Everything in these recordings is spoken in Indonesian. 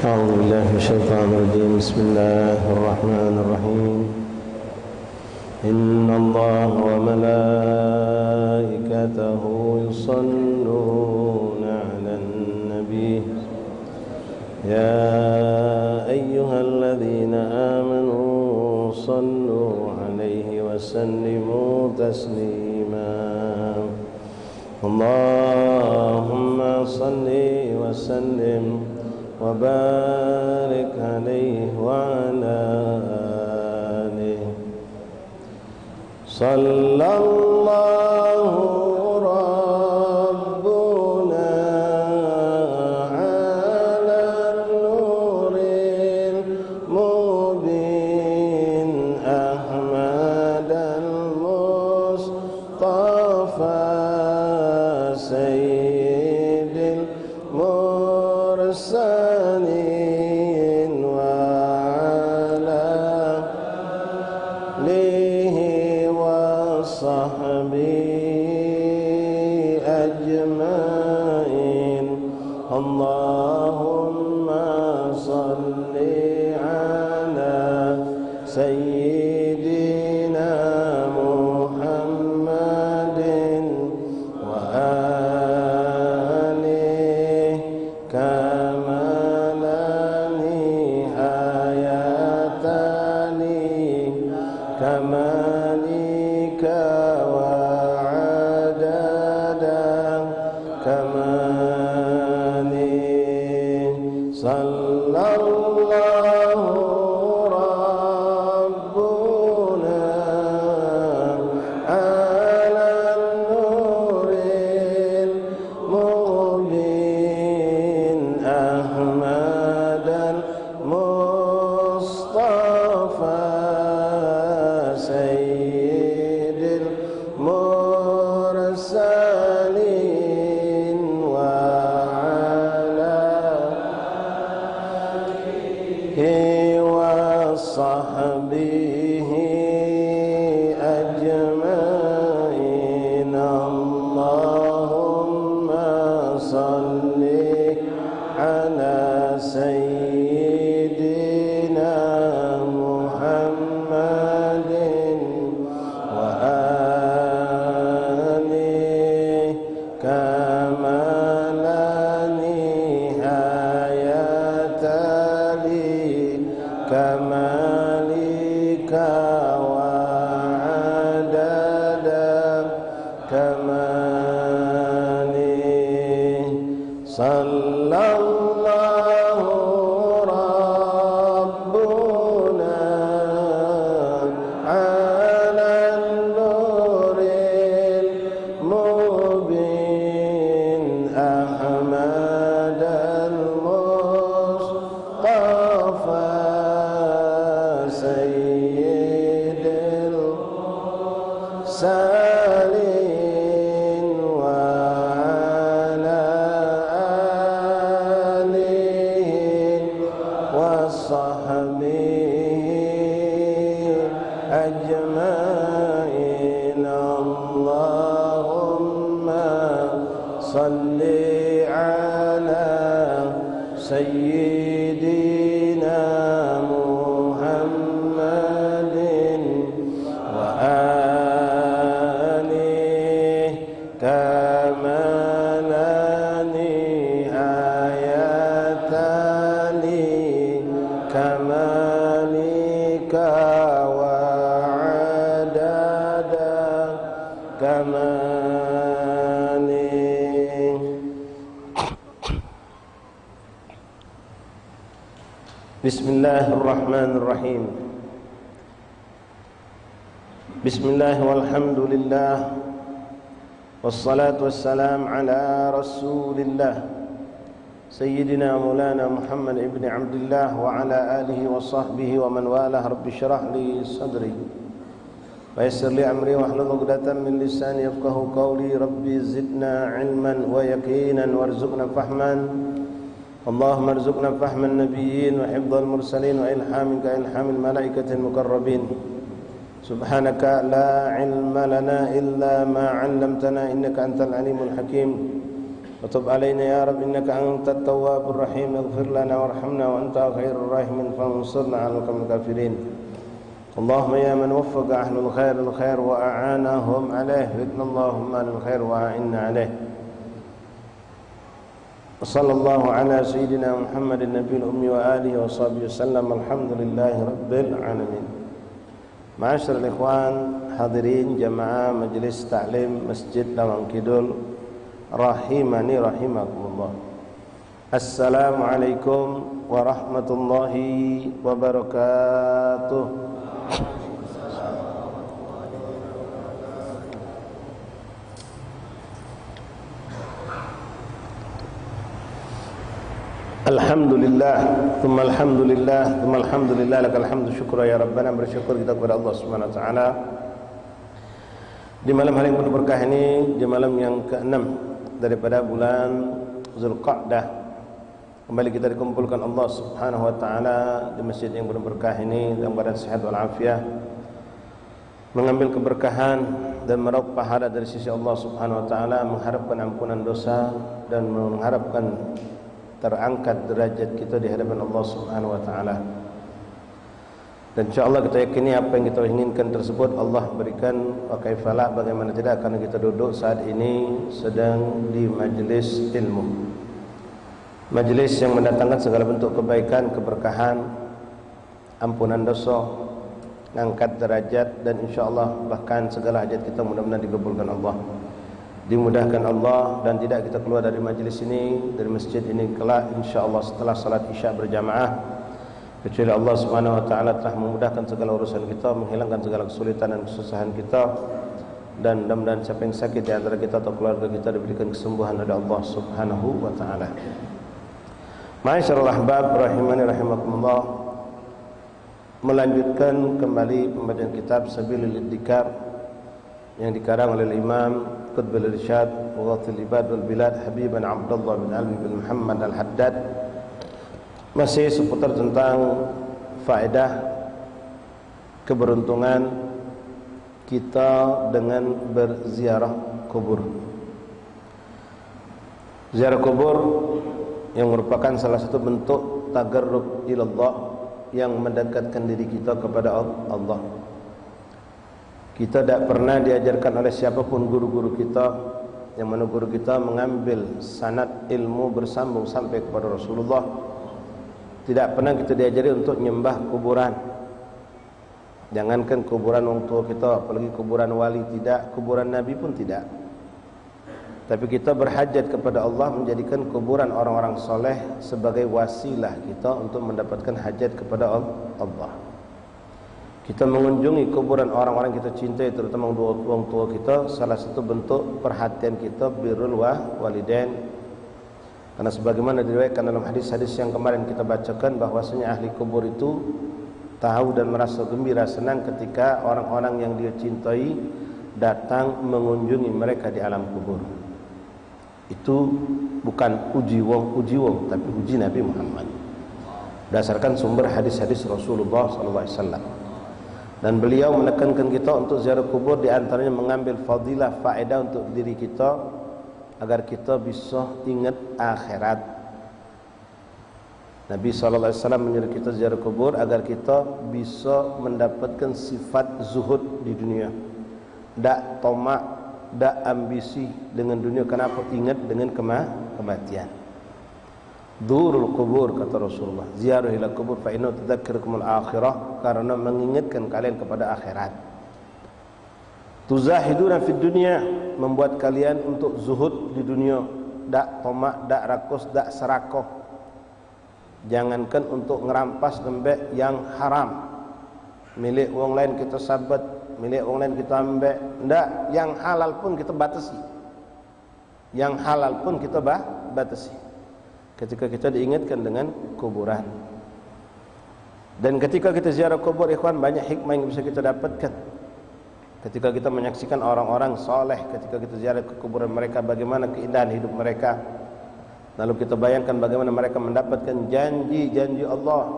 أعوذ بالله من الشيطان الرجيم. بسم الله الرحمن الرحيم. إن الله وملائكته يصلون على النبي يا أيها الذين آمنوا صلوا عليه وسلموا تسليما. اللهم صل وسلم وبارك عليه وعلى آله. صلى الله ربنا على النور المبين أحمد المصطفى سيد المرسلين وعلى آله وصحبه أجمعين. اللهم صل على سيدنا محمد وآله كما لا نهاية لكمالك وعدد كماله. صلى الله ربنا على النور المبين أحمد المصطفى سيد المرسلين وعلى آله وصحبه أجمعين. اللهم صل على سيدنا محمد وآله كما لا نهاية لكمالك وعدد كماله. صلى الله ربنا على النور المبين أحمد المصطفى سيد المرسلين وعلى آله وصحبه أجمعين. اللهم صل على سيدنا محمد وآله كما لا نهاية لكمالك وعدد كماله. بسم الله الرحمن الرحيم. بسم الله والحمد لله والصلاة والسلام على رسول الله سيدنا مولانا محمد ابن عبد الله وعلى آله وصحبه ومن والاه. رب اشرح لي صدري ويسر لي أمري واحلل عقدة من لساني يفقهوا قولي. ربي زدنا علما ويقينا وارزقنا فهما. اللهم ارزقنا فهم النبيين وحفظ المرسلين وإلهام كإلهام الملائكة المقربين. سبحانك لا علم لنا إلا ما علمتنا إنك أنت العليم الحكيم. وتب علينا يا رب إنك أنت التواب الرحيم اغفر لنا وارحمنا وأنت خير الراحمين فانصرنا على القوم الكافرين اللهم يا من وفق أهل الخير الخير وأعانهم عليه وإذن اللهم عن الخير وأعنا عليه وصلى الله على سيدنا محمد النبي الأمي وآله وصحبه وسلم الحمد لله رب العالمين. Ma'asyiral ikhwan hadirin jamaah majelis taklim Masjid Lawang Kidul rahimani rahimakumullah. Assalamualaikum warahmatullahi wabarakatuh. Alhamdulillah, thumma alhamdulillah, lakal hamdu syukra ya Rabbana. Bersyukur kita kepada Allah Subhanahu wa taala di malam hari yang penuh berkah ini, di malam yang ke-6 daripada bulan Zulqa'dah. Kembali kita dikumpulkan Allah Subhanahu wa taala di masjid yang penuh berkah ini dalam keadaan sehat wal afiah, mengambil keberkahan dan meraup pahala dari sisi Allah Subhanahu wa taala, mengharapkan ampunan dosa dan mengharapkan terangkat derajat kita di hadapan Allah Subhanahu wa taala. Dan insyaallah kita yakini apa yang kita inginkan tersebut Allah berikan. Wa kaifalah, bagaimana tidak, karena kita duduk saat ini sedang di majelis ilmu, majelis yang mendatangkan segala bentuk kebaikan, keberkahan, ampunan dosa, angkat derajat, dan insyaallah bahkan segala hajat kita mudah-mudahan dikabulkan Allah, dimudahkan Allah, dan tidak kita keluar dari majelis ini, dari masjid ini kelak insyaallah setelah salat Isya berjamaah, kecuali Allah Subhanahu wa taala telah memudahkan segala urusan kita, menghilangkan segala kesulitan dan kesusahan kita, dan mudah-mudahan siapa yang sakit di antara kita atau keluarga kita diberikan kesembuhan oleh Allah Subhanahu wa taala. Ma'asyiral ahbab rahimani rahimakumullah, melanjutkan kembali pembacaan kitab Sabilul Iddikar yang dikarang oleh Imam Qutbul Irsyad Mughathil Ibad wal Bilad Habiban Abdullah bin Alwi bin Muhammad Al-Haddad, masih seputar tentang faedah keberuntungan kita dengan berziarah kubur. Ziarah kubur yang merupakan salah satu bentuk tagarrub ilallah, yang mendekatkan diri kita kepada Allah. Kita tidak pernah diajarkan oleh siapapun guru-guru kita, yang mana guru kita mengambil sanad ilmu bersambung sampai kepada Rasulullah. Tidak pernah kita diajari untuk menyembah kuburan. Jangankan kuburan orang tua kita, apalagi kuburan wali tidak, kuburan Nabi pun tidak. Tapi kita berhajat kepada Allah menjadikan kuburan orang-orang soleh sebagai wasilah kita untuk mendapatkan hajat kepada Allah. Kita mengunjungi kuburan orang-orang kita cintai, terutama orang tua kita, salah satu bentuk perhatian kita birrul walidain. Karena sebagaimana diriwayatkan dalam hadis-hadis yang kemarin kita bacakan, bahwasanya ahli kubur itu tahu dan merasa gembira, senang ketika orang-orang yang dia cintai datang mengunjungi mereka di alam kubur. Itu bukan uji wong, tapi uji Nabi Muhammad, berdasarkan sumber hadis-hadis Rasulullah SAW. Dan beliau menekankan kita untuk ziarah kubur, di antaranya mengambil fadilah, faedah untuk diri kita, agar kita bisa ingat akhirat. Nabi SAW menyuruh kita ziarah kubur agar kita bisa mendapatkan sifat zuhud di dunia, tak tomak, tak ambisi dengan dunia. Kenapa? Ingat dengan kematian. Dzurul kubur, kata Rasulullah, ziarah ila kubur fa inna tudzakirukumul akhirah, karena mengingatkan kalian kepada akhirat. Tuzahiduna fid dunya, membuat kalian untuk zuhud di dunia, dak tomak, dak rakus, dak serakoh. Jangankan untuk ngerampas lembek yang haram, milik orang lain kita sabat, milik orang lain kita ambek, ndak, yang halal pun kita batasi, yang halal pun kita batasi. Ketika kita diingatkan dengan kuburan, dan ketika kita ziarah kubur, ikhwan, banyak hikmah yang bisa kita dapatkan. Ketika kita menyaksikan orang-orang soleh, ketika kita ziarah ke kuburan mereka, bagaimana keindahan hidup mereka, lalu kita bayangkan bagaimana mereka mendapatkan janji-janji Allah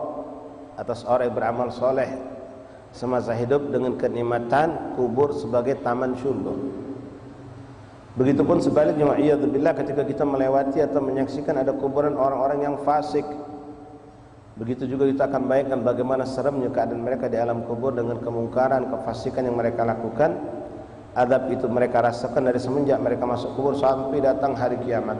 atas orang yang beramal soleh semasa hidup, dengan kenikmatan kubur sebagai taman syurga. Begitupun sebaliknya, wa'iyadzubillah, ketika kita melewati atau menyaksikan ada kuburan orang-orang yang fasik, begitu juga kita akan bayangkan bagaimana seremnya keadaan mereka di alam kubur dengan kemungkaran, kefasikan yang mereka lakukan. Azab itu mereka rasakan dari semenjak mereka masuk kubur sampai datang hari kiamat.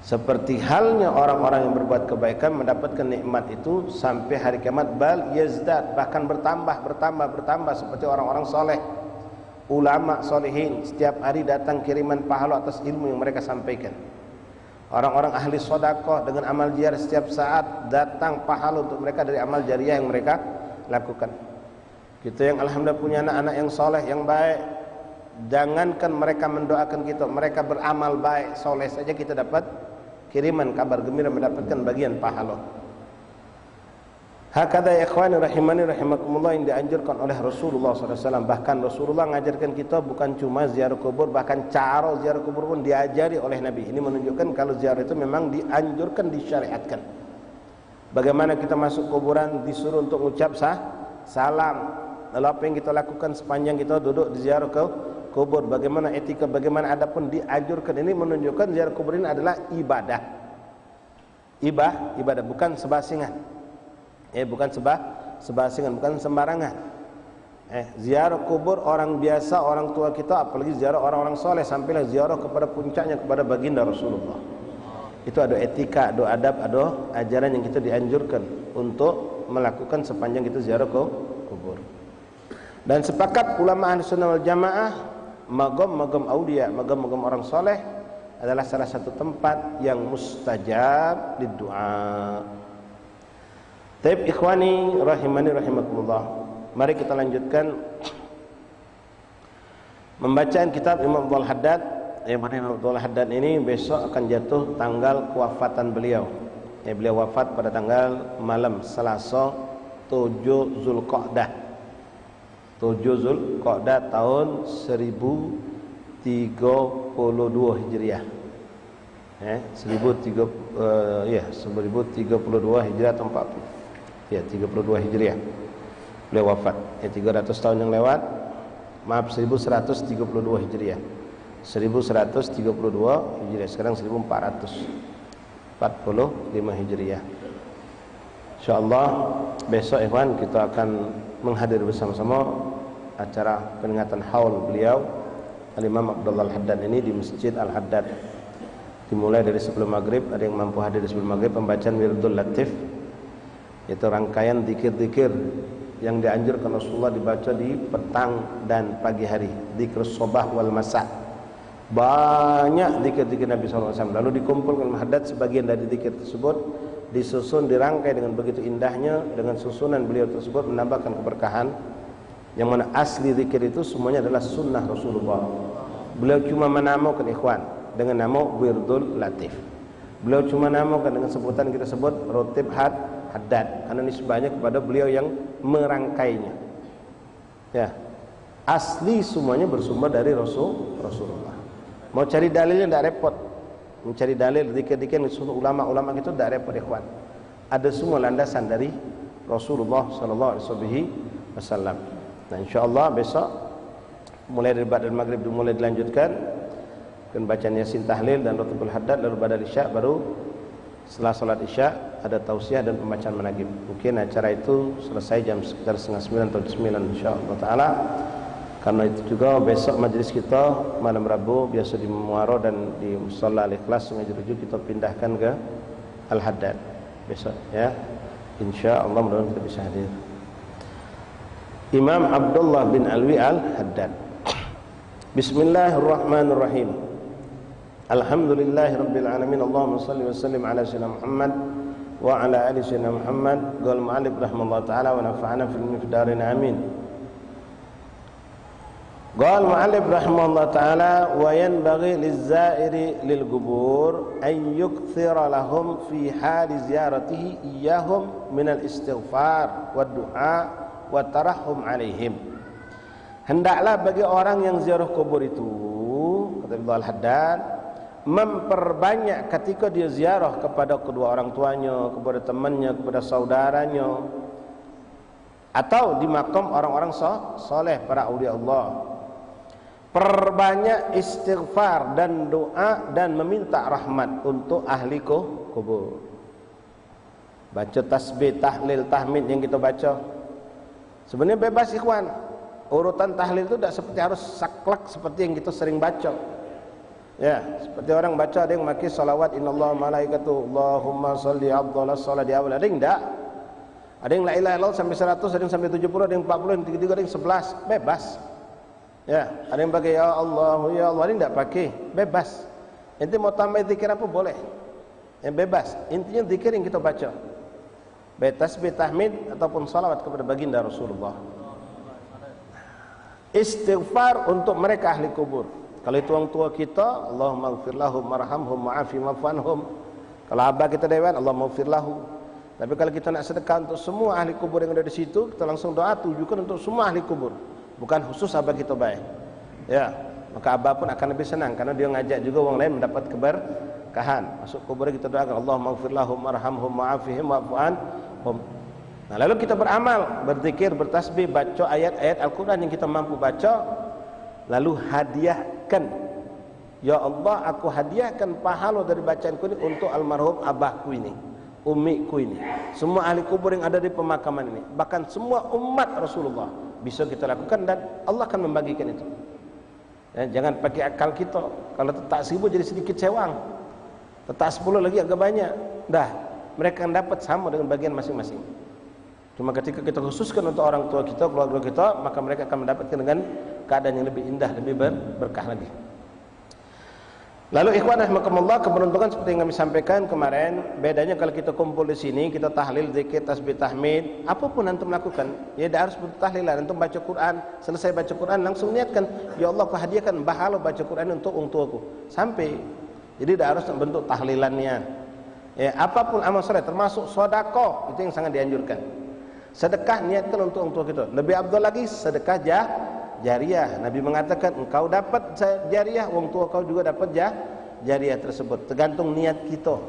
Seperti halnya orang-orang yang berbuat kebaikan mendapatkan nikmat itu sampai hari kiamat, bal yazdad, bahkan bertambah seperti orang-orang soleh, ulama solehin, setiap hari datang kiriman pahala atas ilmu yang mereka sampaikan. Orang-orang ahli sodakoh dengan amal jariah, setiap saat datang pahala untuk mereka dari amal jariah yang mereka lakukan. Kita yang alhamdulillah punya anak-anak yang soleh, yang baik, jangankan mereka mendoakan kita, mereka beramal baik, soleh saja kita dapat kiriman kabar gembira, mendapatkan bagian pahala. Hakada ya ikhwani rahimani rahimakumullah, yang dianjurkan oleh Rasulullah SAW. Bahkan Rasulullah mengajarkan kita bukan cuma ziarah kubur, bahkan cara ziarah kubur pun diajari oleh Nabi. Ini menunjukkan kalau ziarah itu memang dianjurkan, disyariatkan. Bagaimana kita masuk kuburan disuruh untuk mengucap salam. Lalu apa yang kita lakukan sepanjang kita duduk di ziarah kubur, bagaimana etika, bagaimana adab pun dianjurkan. Ini menunjukkan ziarah kubur ini adalah ibadah. Ibadah bukan sebasingan. Bukan sebasingan, bukan sembarangan. Ziarah kubur orang biasa, orang tua kita, apalagi ziarah orang-orang soleh, sampailah ziarah kepada puncaknya, kepada baginda Rasulullah. Itu ada etika, ada adab, ada ajaran yang kita dianjurkan untuk melakukan sepanjang kita ziarah kubur. Dan sepakat ulama ahli sunnah wal jamaah, magam aulia, magam orang soleh adalah salah satu tempat yang mustajab doa. Taib ikhwani rahimani rahimakumullah, mari kita lanjutkan membacaan kitab Imam Abdul Haddad. Yang mana Imam Abdul Haddad ini besok akan jatuh tanggal kewafatan beliau. Beliau wafat pada tanggal malam Selasa 7 Zulqa'dah. 7 Zulqa'dah tahun 1032 Hijriah. 1032 Hijriah atau 40. 32 Hijriah beliau wafat. 300 tahun yang lewat, maaf, 1132 Hijriah. 1132 Hijriah, sekarang 1445 Hijriah. Insyaallah besok ikhwan kita akan menghadiri bersama-sama acara peringatan haul beliau Al-Imam Abdullah Al-Haddad ini di Masjid Al-Haddad. Dimulai dari sebelum maghrib, ada yang mampu hadir di sebelum maghrib, pembacaan Wirdul Latif, yaitu rangkaian zikir-zikir yang dianjurkan Rasulullah dibaca di petang dan pagi hari, zikir sobah wal masa. Banyak zikir-zikir Nabi SAW. Lalu dikumpulkan Haddad sebagian dari zikir tersebut, disusun, dirangkai dengan begitu indahnya, dengan susunan beliau tersebut menambahkan keberkahan. Yang mana asli zikir itu semuanya adalah sunnah Rasulullah. Beliau cuma menamakan ikhwan dengan nama Wirdul Latif. Beliau cuma namakan dengan sebutan kita sebut Rotib Haddad, karena nisbahnya kepada beliau yang merangkainya. Asli semuanya bersumber dari Rasulullah. Mau cari dalilnya tidak repot. Mencari dalil zikir-zikir ulama-ulama itu tidak repot ikhwan. Ada semua landasan dari Rasulullah SAW. Nah insyaallah besok mulai dari ba'da maghrib dimulai dilanjutkan dengan bacaan Yasin tahlil dan Rotibul Haddad, lalu pada isya baru setelah salat isya ada tausiah dan pembacaan manaqib. Mungkin acara itu selesai jam sekitar 8:30 atau 9 insyaallah taala. Karena itu juga besok majelis kita malam Rabu biasa di Muaro dan di Musalla Al-Ikhlas Sungai Jeruju kita pindahkan ke Al-Haddad besok ya. Insyaallah mudah-mudahan kita bisa hadir. Imam Abdullah bin Alwi Al-Haddad. Bismillahirrahmanirrahim. Alhamdulillahirabbil alamin. Allahumma shalli wa sallim ala sayyidina Muhammad wa ala ali sayyidina Muhammad. Qala al-mu'allif rahimahullah taala wa nafa'ana fil mifdarin amin. Qala al-mu'allif rahimahullah taala wa yanbaghi liz-za'iri lil-qubur an yukthira lahum fi hali ziyaratihi iyyahum min al-istighfar wa du'a wa tarahhum alaihim. Hendaklah bagi orang yang ziarah kubur itu, kata Abdullah Al-Haddad, memperbanyak ketika dia ziarah kepada kedua orang tuanya, kepada temannya, kepada saudaranya, atau di makam orang-orang soleh, para aulia Allah. Perbanyak istighfar dan doa dan meminta rahmat untuk ahli kubur. Baca tasbih, tahlil, tahmid yang kita baca. Sebenarnya bebas ikhwan. Urutan tahlil itu tidak seperti harus saklek seperti yang kita sering baca. Ya, seperti orang baca ada yang maki salawat innallaha malaikatu Allahumma shalli afdhalas shalah di awal, ada yang enggak. Ada yang la ilaha illallah sampai 100, ada yang sampai 70, ada yang 40, ada yang 33, ada yang 11, bebas. Ya, ada yang pakai ya Allah, ini enggak pakai, bebas. Ente mau tambah zikir apa boleh. Yang bebas. Intinya zikir yang kita baca. Baik tasbih, tahmid ataupun salawat kepada baginda Rasulullah. Istighfar untuk mereka ahli kubur. Kalau itu orang tua kita, Allahumma ighfir lahum warhamhum wa'afi wa'fu. Kalau abah kita dewan, Allahumma ighfir lahu. Tapi kalau kita nak sedekah untuk semua ahli kubur yang ada di situ, kita langsung doa tujukan untuk semua ahli kubur, bukan khusus abah kita baik. Ya, maka abah pun akan lebih senang karena dia ngajak juga orang lain mendapat keberkahan. Masuk kubur kita doakan Allahumma ighfir lahum warhamhum wa'afihim wa'fu anhum. Nah, lalu kita beramal, berzikir, bertasbih, baca ayat-ayat Al-Quran yang kita mampu baca, lalu hadiahkan. Ya Allah, aku hadiahkan pahala dari bacaanku ini untuk almarhum abahku ini, ummiku ini, semua ahli kubur yang ada di pemakaman ini, bahkan semua umat Rasulullah bisa kita lakukan dan Allah akan membagikan itu. Ya, jangan pakai akal kita. Kalau tak 1000 jadi sedikit sewang, tak 10 lagi agak banyak. Dah, mereka akan dapat sama dengan bagian masing-masing. Cuma ketika kita khususkan untuk orang tua kita, keluarga kita, maka mereka akan mendapatkan dengan keadaan yang lebih indah, lebih berkah lagi. Lalu ikhwan rahimakumullah, keberuntungan seperti yang kami sampaikan kemarin, bedanya kalau kita kumpul di sini, kita tahlil, zikir, tasbih, tahmid, apapun antum lakukan, ya tidak harus bertahlilan. Antum baca Quran, selesai baca Quran langsung niatkan, ya Allah, aku hadiahkan pahala baca Quran untuk orang tuaku. Sampai. Jadi tidak harus bentuk tahlilannya. Ya, apapun amal soleh, termasuk sedekah, itu yang sangat dianjurkan. Sedekah niatkan untuk orang tua kita. Lebih afdal lagi sedekah jariah. Nabi mengatakan engkau dapat jariah, orang tua kau juga dapat jariah tersebut. Tergantung niat kita.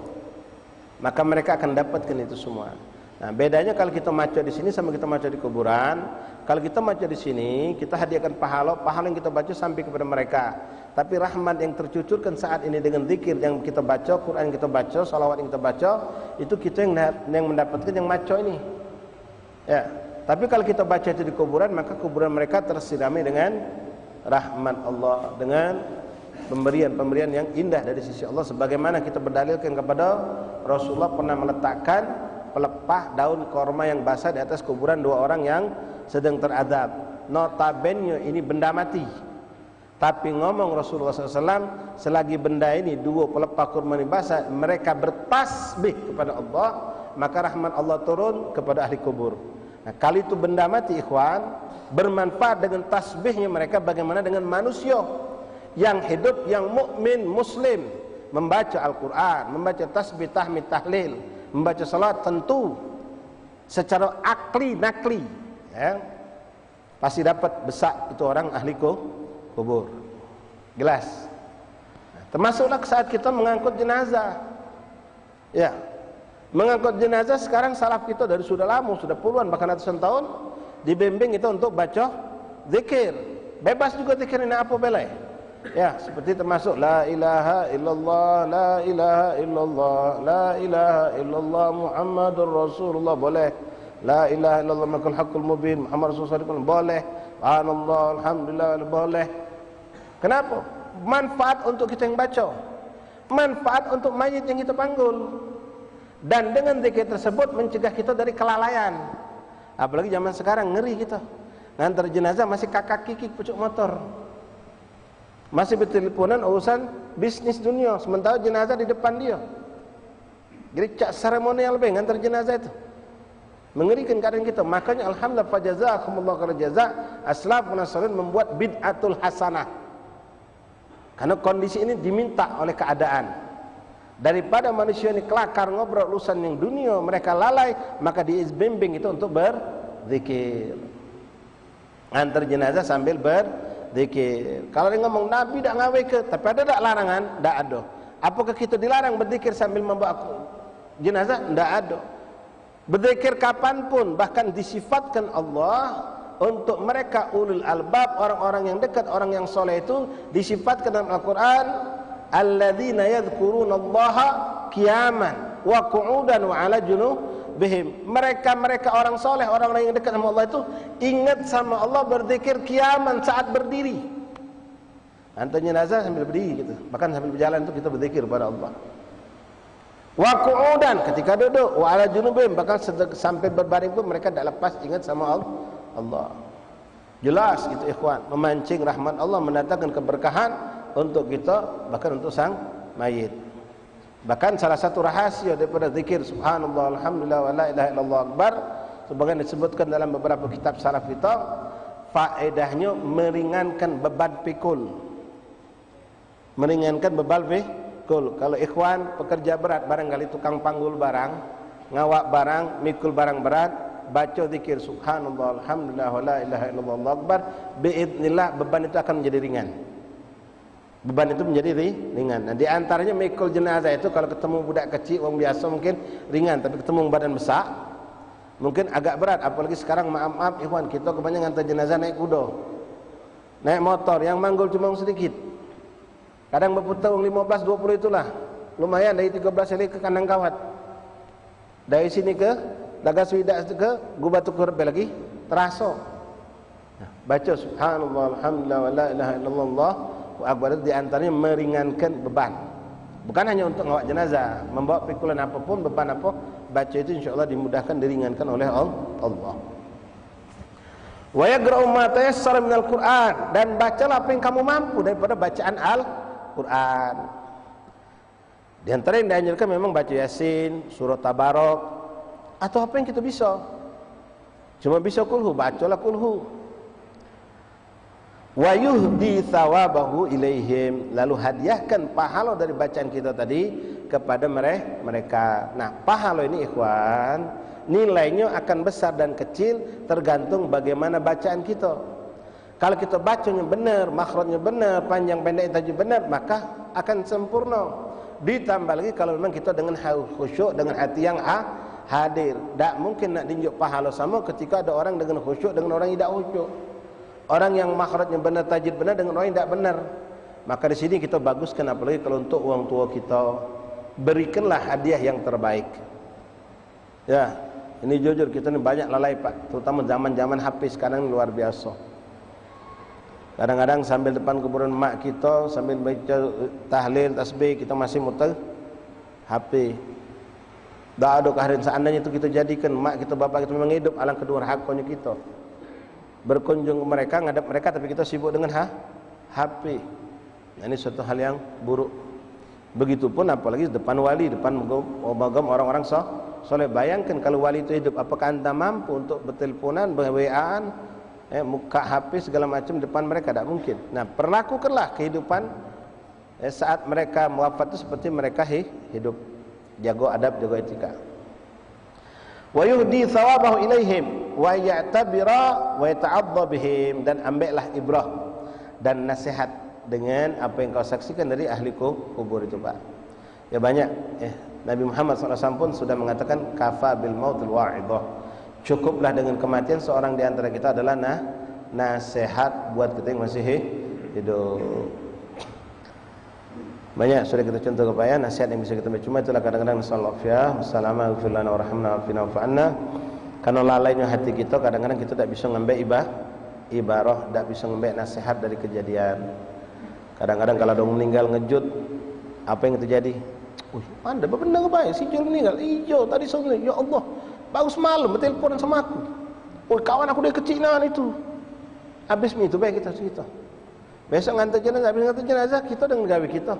Maka mereka akan dapatkan itu semua. Nah, bedanya kalau kita baca di sini sama kita baca di kuburan. Kalau kita baca di sini, kita hadiahkan pahala yang kita baca sampai kepada mereka. Tapi rahmat yang tercucurkan saat ini dengan zikir yang kita baca, Quran yang kita baca, salawat yang kita baca, itu kita yang mendapatkan yang baca ini. Ya, tapi kalau kita baca itu di kuburan, maka kuburan mereka tersirami dengan rahmat Allah, dengan pemberian-pemberian yang indah dari sisi Allah, sebagaimana kita berdalilkan kepada Rasulullah pernah meletakkan pelepah daun korma yang basah di atas kuburan dua orang yang sedang teradab. Notabene ini benda mati, tapi ngomong Rasulullah SAW, selagi benda ini dua pelepah kurma ini basah, mereka bertasbih kepada Allah, maka rahmat Allah turun kepada ahli kubur. Nah, kali itu benda mati ikhwan, bermanfaat dengan tasbihnya mereka bagaimana dengan manusia yang hidup, yang mukmin, muslim, membaca Al-Quran, membaca tasbih, tahmid, tahlil, membaca salat, tentu secara akli, nakli, ya, pasti dapat besak itu orang ahli kubur. Jelas. Nah, termasuklah saat kita mengangkut jenazah. Ya, mengangkut jenazah sekarang salaf kita dari sudah lama, sudah puluhan bahkan ratusan tahun dibimbing itu untuk baca zikir. Bebas juga zikir ini apa boleh. Ya, seperti termasuk la ilaha illallah, la ilaha illallah, la ilaha illallah Muhammadur Rasulullah boleh. La ilaha illallah makul haqqul mubin Muhammad Rasulullah boleh. Subhanallah, alhamdulillah boleh. Kenapa? Manfaat untuk kita yang baca, manfaat untuk mayit yang kita panggul. Dan dengan zikir tersebut mencegah kita dari kelalaian. Apalagi zaman sekarang ngeri kita. Ngantar jenazah masih kakak kikik pucuk motor. Masih berteleponan urusan bisnis dunia, sementara jenazah di depan dia. Jadi cak seremonial be ngantar jenazah itu. Mengerikan keadaan kita. Makanya alhamdulillah fa jazakumullah khairan jazaa, aslafun as-salih membuat bid'atul hasanah. Karena kondisi ini diminta oleh keadaan. Daripada manusia ini kelakar ngobrol urusan yang dunia, mereka lalai, maka dibimbing itu untuk berzikir. Antar jenazah sambil berzikir. Kalau dia ngomong Nabi tak ngawe ke, tapi ada tak larangan? Tak ada. Apakah kita dilarang berzikir sambil membawa jenazah? Tak ada. Berzikir kapanpun, bahkan disifatkan Allah untuk mereka ulul albab, orang-orang yang dekat, orang yang soleh itu disifatkan dalam Al-Quran, alladzina yadhkurunallaha qiyaman wa qu'udan wa ala junubihim. Mereka orang soleh, orang-orang yang dekat sama Allah itu ingat sama Allah, berzikir qiyaman, saat berdiri. Hantar jenazah sambil berdiri gitu. Bahkan sambil berjalan itu kita berzikir kepada Allah. Wa qu'udan, ketika duduk, wa ala junubihim, bahkan sampai berbaring pun mereka tidak lepas ingat sama Allah. Jelas itu ikhwan, memancing rahmat Allah, mendatangkan keberkahan untuk kita, bahkan untuk sang mayit. Bahkan salah satu rahasia daripada zikir subhanallah alhamdulillah wa la ilaha illallah akbar, sebagaimana disebutkan dalam beberapa kitab salaf kita, faedahnya meringankan beban pikul. Meringankan beban pikul. Kalau ikhwan pekerja berat, barangkali tukang panggul barang, ngawak barang, mikul barang berat, baca zikir subhanallah alhamdulillah wa la ilaha illallah Allahu akbar, biidznillah beban itu akan menjadi ringan. Beban itu menjadi ringan. Nah, di antaranya mikul jenazah itu kalau ketemu budak kecil orang biasa mungkin ringan, tapi ketemu badan besar mungkin agak berat. Apalagi sekarang maaf ikhwan, kita kebanyakan hantar jenazah naik kuda, naik motor yang manggul cuma sedikit. Kadang berputar 15-20 itulah. Lumayan dari 13 kali ke kandang kawat. Dari sini ke Dagas Widak ke Gubatu Kurbe lagi terasa. Nah, baca subhanallah alhamdulillah wa la ilaha illallah akbar, di antaranya meringankan beban. Bukan hanya untuk ngawak jenazah, membawa pikulan apapun, beban apa, baca itu insyaallah dimudahkan, diringankan oleh Allah. Wa yaqra'u ma tayassara minal Qur'an, dan bacalah apa yang kamu mampu daripada bacaan Al-Qur'an. Di antara yang dianjurkan memang baca Yasin, surah Tabarak, atau apa yang kita bisa. Cuma bisa kulhu, bacalah kulhu. Wa yuhdi thawabahu ilaihim, lalu hadiahkan pahala dari bacaan kita tadi kepada mereka. Nah, pahala ini ikhwan, nilainya akan besar dan kecil tergantung bagaimana bacaan kita. Kalau kita bacanya benar, makhrajnya benar, panjang pendek tajwid benar, maka akan sempurna. Ditambah lagi kalau memang kita dengan khusyuk, dengan hati yang hadir. Tak mungkin nak tinjuk pahala sama ketika ada orang dengan khusyuk dengan orang yang tidak khusyuk. Orang yang makhrajnya benar, tajwid benar dengan orang yang tidak benar. Maka di sini kita baguskan, apalagi kalau untuk orang tua kita, berikanlah hadiah yang terbaik. Ya, ini jujur kita ini banyak lalai Pak, terutama zaman-zaman HP sekarang ini luar biasa. Kadang-kadang sambil depan kuburan mak kita, sambil baca tahlil, tasbih, kita masih muter HP. Tak ada kehadiran, seandainya itu kita jadikan mak kita, bapak kita memang hidup, alangkah durhakanya kita. Berkunjung mereka, ngadap mereka, tapi kita sibuk dengan HP. Nah, ini suatu hal yang buruk. Begitupun apalagi depan wali, depan magam orang-orang soleh. Bayangkan kalau wali itu hidup, apakah anda mampu untuk berteleponan, ber-WA-an, muka HP segala macam depan mereka? Tak mungkin. Nah, perlakukanlah kehidupan saat mereka wafat itu seperti mereka hidup. Jaga adab, jaga etika. Wa yuhdi thawabahu ilaihim wa ya'tabira wa yata'adha bihim, dan ambillah ibrah dan nasihat dengan apa yang kau saksikan dari ahli kubur itu Pak. Ya banyak. Nabi Muhammad SAW pun sudah mengatakan kafa bil mautil wa'idah. Cukuplah dengan kematian seorang di antara kita adalah nasihat buat kita yang masih hidup. Banyak sudah kita contoh kepada nasihat yang bisa kita baca. Cuma itulah kadang-kadang nasallahu fiya wassalamu alaikum warahmatullahi wabarakatuh. Karena lalainya hati kita, kadang-kadang kita tak bisa ngambil ibarah, tak bisa ngambil nasihat dari kejadian. Kadang-kadang kalau ada orang meninggal ngejut, apa yang terjadi? Anda benar baik, si Jul meninggal. Iya, tadi sore, ya Allah, baru semalam bertelpon sama aku. Kawan aku dari kecil itu. Habis itu baik kita cerita. Besok ngantar jenazah, habis ngantar jenazah kita dengan gawe kita.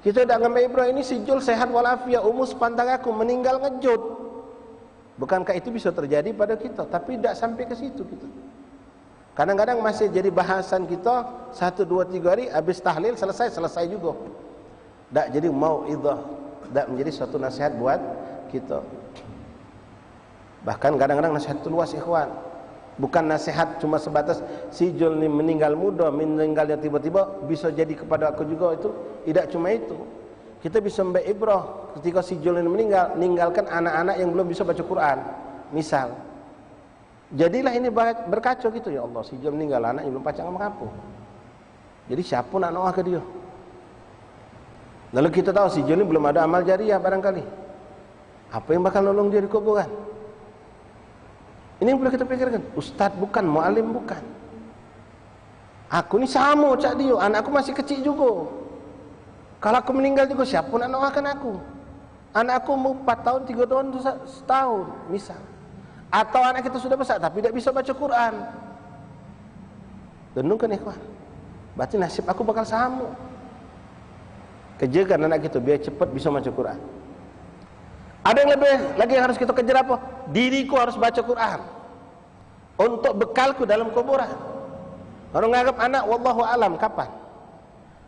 Kita dah ngambil ibrah, ini si Jul sehat walafiat, umur sepantang aku, meninggal ngejut. Bukankah itu bisa terjadi pada kita? Tapi tidak sampai ke situ kita. Kadang-kadang masih jadi bahasan kita 1, 2, 3 hari, habis tahlil selesai juga. Tak jadi mau'idhah, tak menjadi suatu nasihat buat kita. Bahkan kadang-kadang nasihat itu luas ikhwan. Bukan nasihat cuma sebatas si Jul ini meninggal muda, meninggalnya tiba-tiba, bisa jadi kepada aku juga, itu tidak cuma itu. Kita bisa ambil ibrah ketika si Jul ini meninggal, meninggalkan anak-anak yang belum bisa baca Quran. Misal Jadilah ini berkacau gitu, ya Allah, si Jol meninggal, anaknya belum pacang sama kapu. Jadi siapa nak doa ke dia? Lalu kita tahu si Jol ini belum ada amal jariah barangkali. Apa yang bakal nolong dia di kuburan? Ini yang perlu kita pikirkan. Ustadz bukan, mu'alim bukan. Aku ni sama cak dia, anakku masih kecil juga. Kalau aku meninggal juga, siapa nak doakan aku? Anakku mau 4 tahun, 3 tahun, setahun, misal. Atau anak kita sudah besar tapi tidak bisa baca Quran. Renungkan ikhwan. Berarti nasib aku bakal sama. Kejarkan anak kita biar cepat bisa baca Quran. Ada yang lebih lagi yang harus kita kejar apa? Diriku harus baca Quran untuk bekalku dalam kuburan. Orang ngarep anak wallahu alam kapan?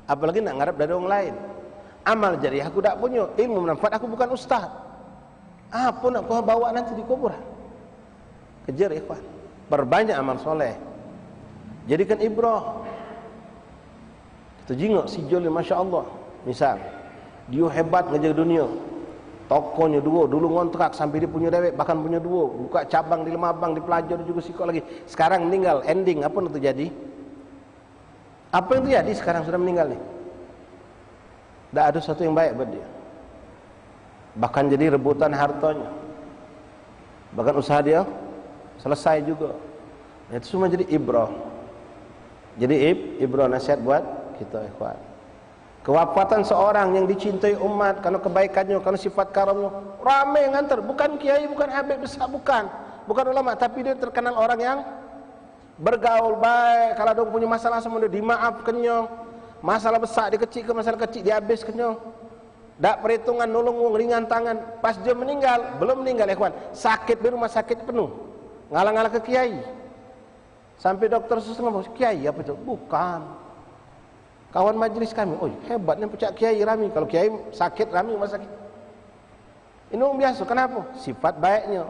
Apalagi nak ngarep dari orang lain. Amal jariah aku tak punya, ilmu manfaat aku bukan ustaz. Apa nak kau bawa nanti di kuburan? Kejar ikhwan, perbanyak amal soleh, jadikan ibrah. Kita jingok si Jol, masya Allah, misal dia hebat ngejar dunia, tokonya 2, dulu ngontrak sampai dia punya dewek, bahkan punya 2, buka cabang di Lemabang, di Pelajar juga sikok lagi. Sekarang meninggal, ending apa yang terjadi? Apa yang terjadi sekarang sudah meninggal nih? Tak ada sesuatu yang baik buat dia, bahkan jadi rebutan hartanya, bahkan usaha dia selesai juga. Itu semua jadi ibrah. Jadi ibrah, nasihat buat kita ikhwan. Kewafatan seorang yang dicintai umat karena kebaikannya, karena sifat karamnya, ramai yang nganter, bukan kiai, bukan habib besar, bukan ulama, tapi dia terkenal orang yang bergaul baik. Kalau ada punya masalah sama dia, dimaafkannya. Masalah besar dikecilkan, masalah kecil dihabiskannya. Tak perhitungan, nolong ringan tangan. Pas dia meninggal, belum meninggal ikhwan, sakit di rumah sakit penuh, ngalang-ngalang ke kiai. Sampai dokter suster ngomong, kiai apa itu? Bukan, kawan majlis kami. Oh hebatnya pecah kiai Rami. Kalau kiai sakit, Rami rumah sakit. Ini orang biasa. Kenapa? Sifat baiknya.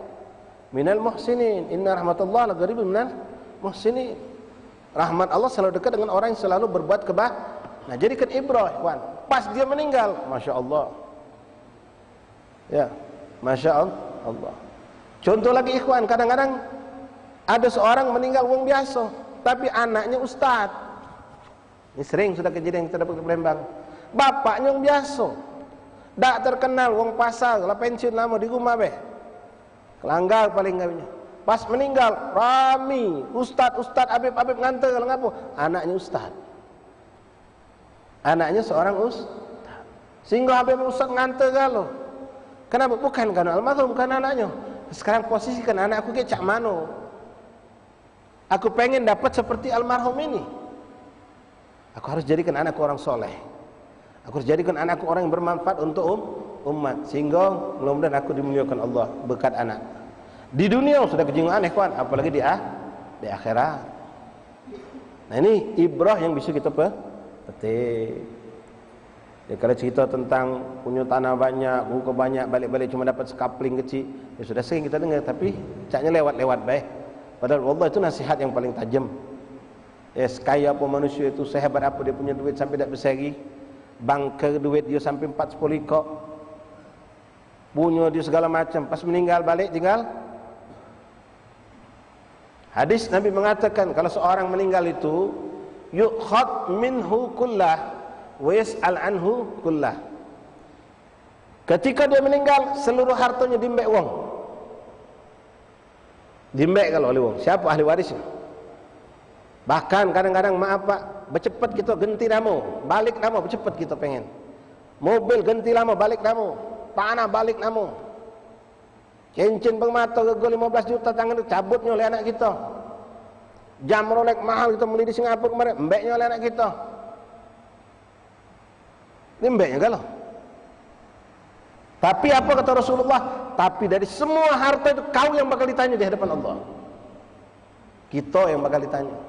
Minal muhsinin, inna rahmatullah la qaribun minal muhsinin. Rahmat Allah selalu dekat dengan orang yang selalu berbuat kebaikan. Nah, jadikan ibrah ikhwan. Pas dia meninggal, masya Allah, ya, masya Allah. Contoh lagi ikhwan, kadang-kadang ada seorang meninggal wong biasa, tapi anaknya ustaz. Ini sering sudah kejadian kita dapat di Palembang. Bapaknya wong biasa, tak terkenal, wong pasar, lah pensiun lama di rumah beh, kelanggar paling gaknya. Pas meninggal, rami, ustaz, Habib nganter, kalau ngapo, anaknya ustaz. Anaknya seorang ustaz. Sehingga Habib ustaz nganter kalau. Kenapa? Bukan karena almarhum, bukan anaknya. Sekarang posisikan anakku ke cak mano. Aku pengen dapat seperti almarhum ini. Aku harus jadikan anakku orang soleh. Aku harus jadikan anakku orang yang bermanfaat untuk umat. Sehingga mudah-mudahan aku dimuliakan Allah berkat anak. Di dunia sudah kejingungan ikhwan, apalagi di akhirat. Nah ini ibrah yang bisa kita petik. Ya, kalau cerita tentang punya tanah banyak, buku banyak, balik-balik cuma dapat sekapling kecil, ya sudah sering kita dengar, tapi caknya lewat-lewat baik. Padahal Allah itu nasihat yang paling tajam. Ya, sekaya apa manusia itu, sehebat apa dia punya duit sampai tak berseri, bangker duit dia sampai 4-10 ikok, punya dia segala macam, pas meninggal balik tinggal. Hadis Nabi mengatakan kalau seorang meninggal itu yukhad minhu kullah wa yas'al anhu kullah. Ketika dia meninggal, seluruh hartanya dimbek wong. Dimbek kalau oleh wong. Siapa ahli warisnya? Bahkan kadang-kadang maaf Pak, bercepat kita ganti nama, balik nama bercepat kita pengen. Mobil ganti nama, balik nama. Tanah balik nama. Cincin permata regol 15 juta tangan cabutnya oleh anak kita. Jam Rolex mahal kita beli di Singapura kemarin, mbeknya oleh anak kita. Ini mbeknya kalau. Tapi apa kata Rasulullah? Tapi dari semua harta itu kau yang bakal ditanya di hadapan Allah. Kita yang bakal ditanya.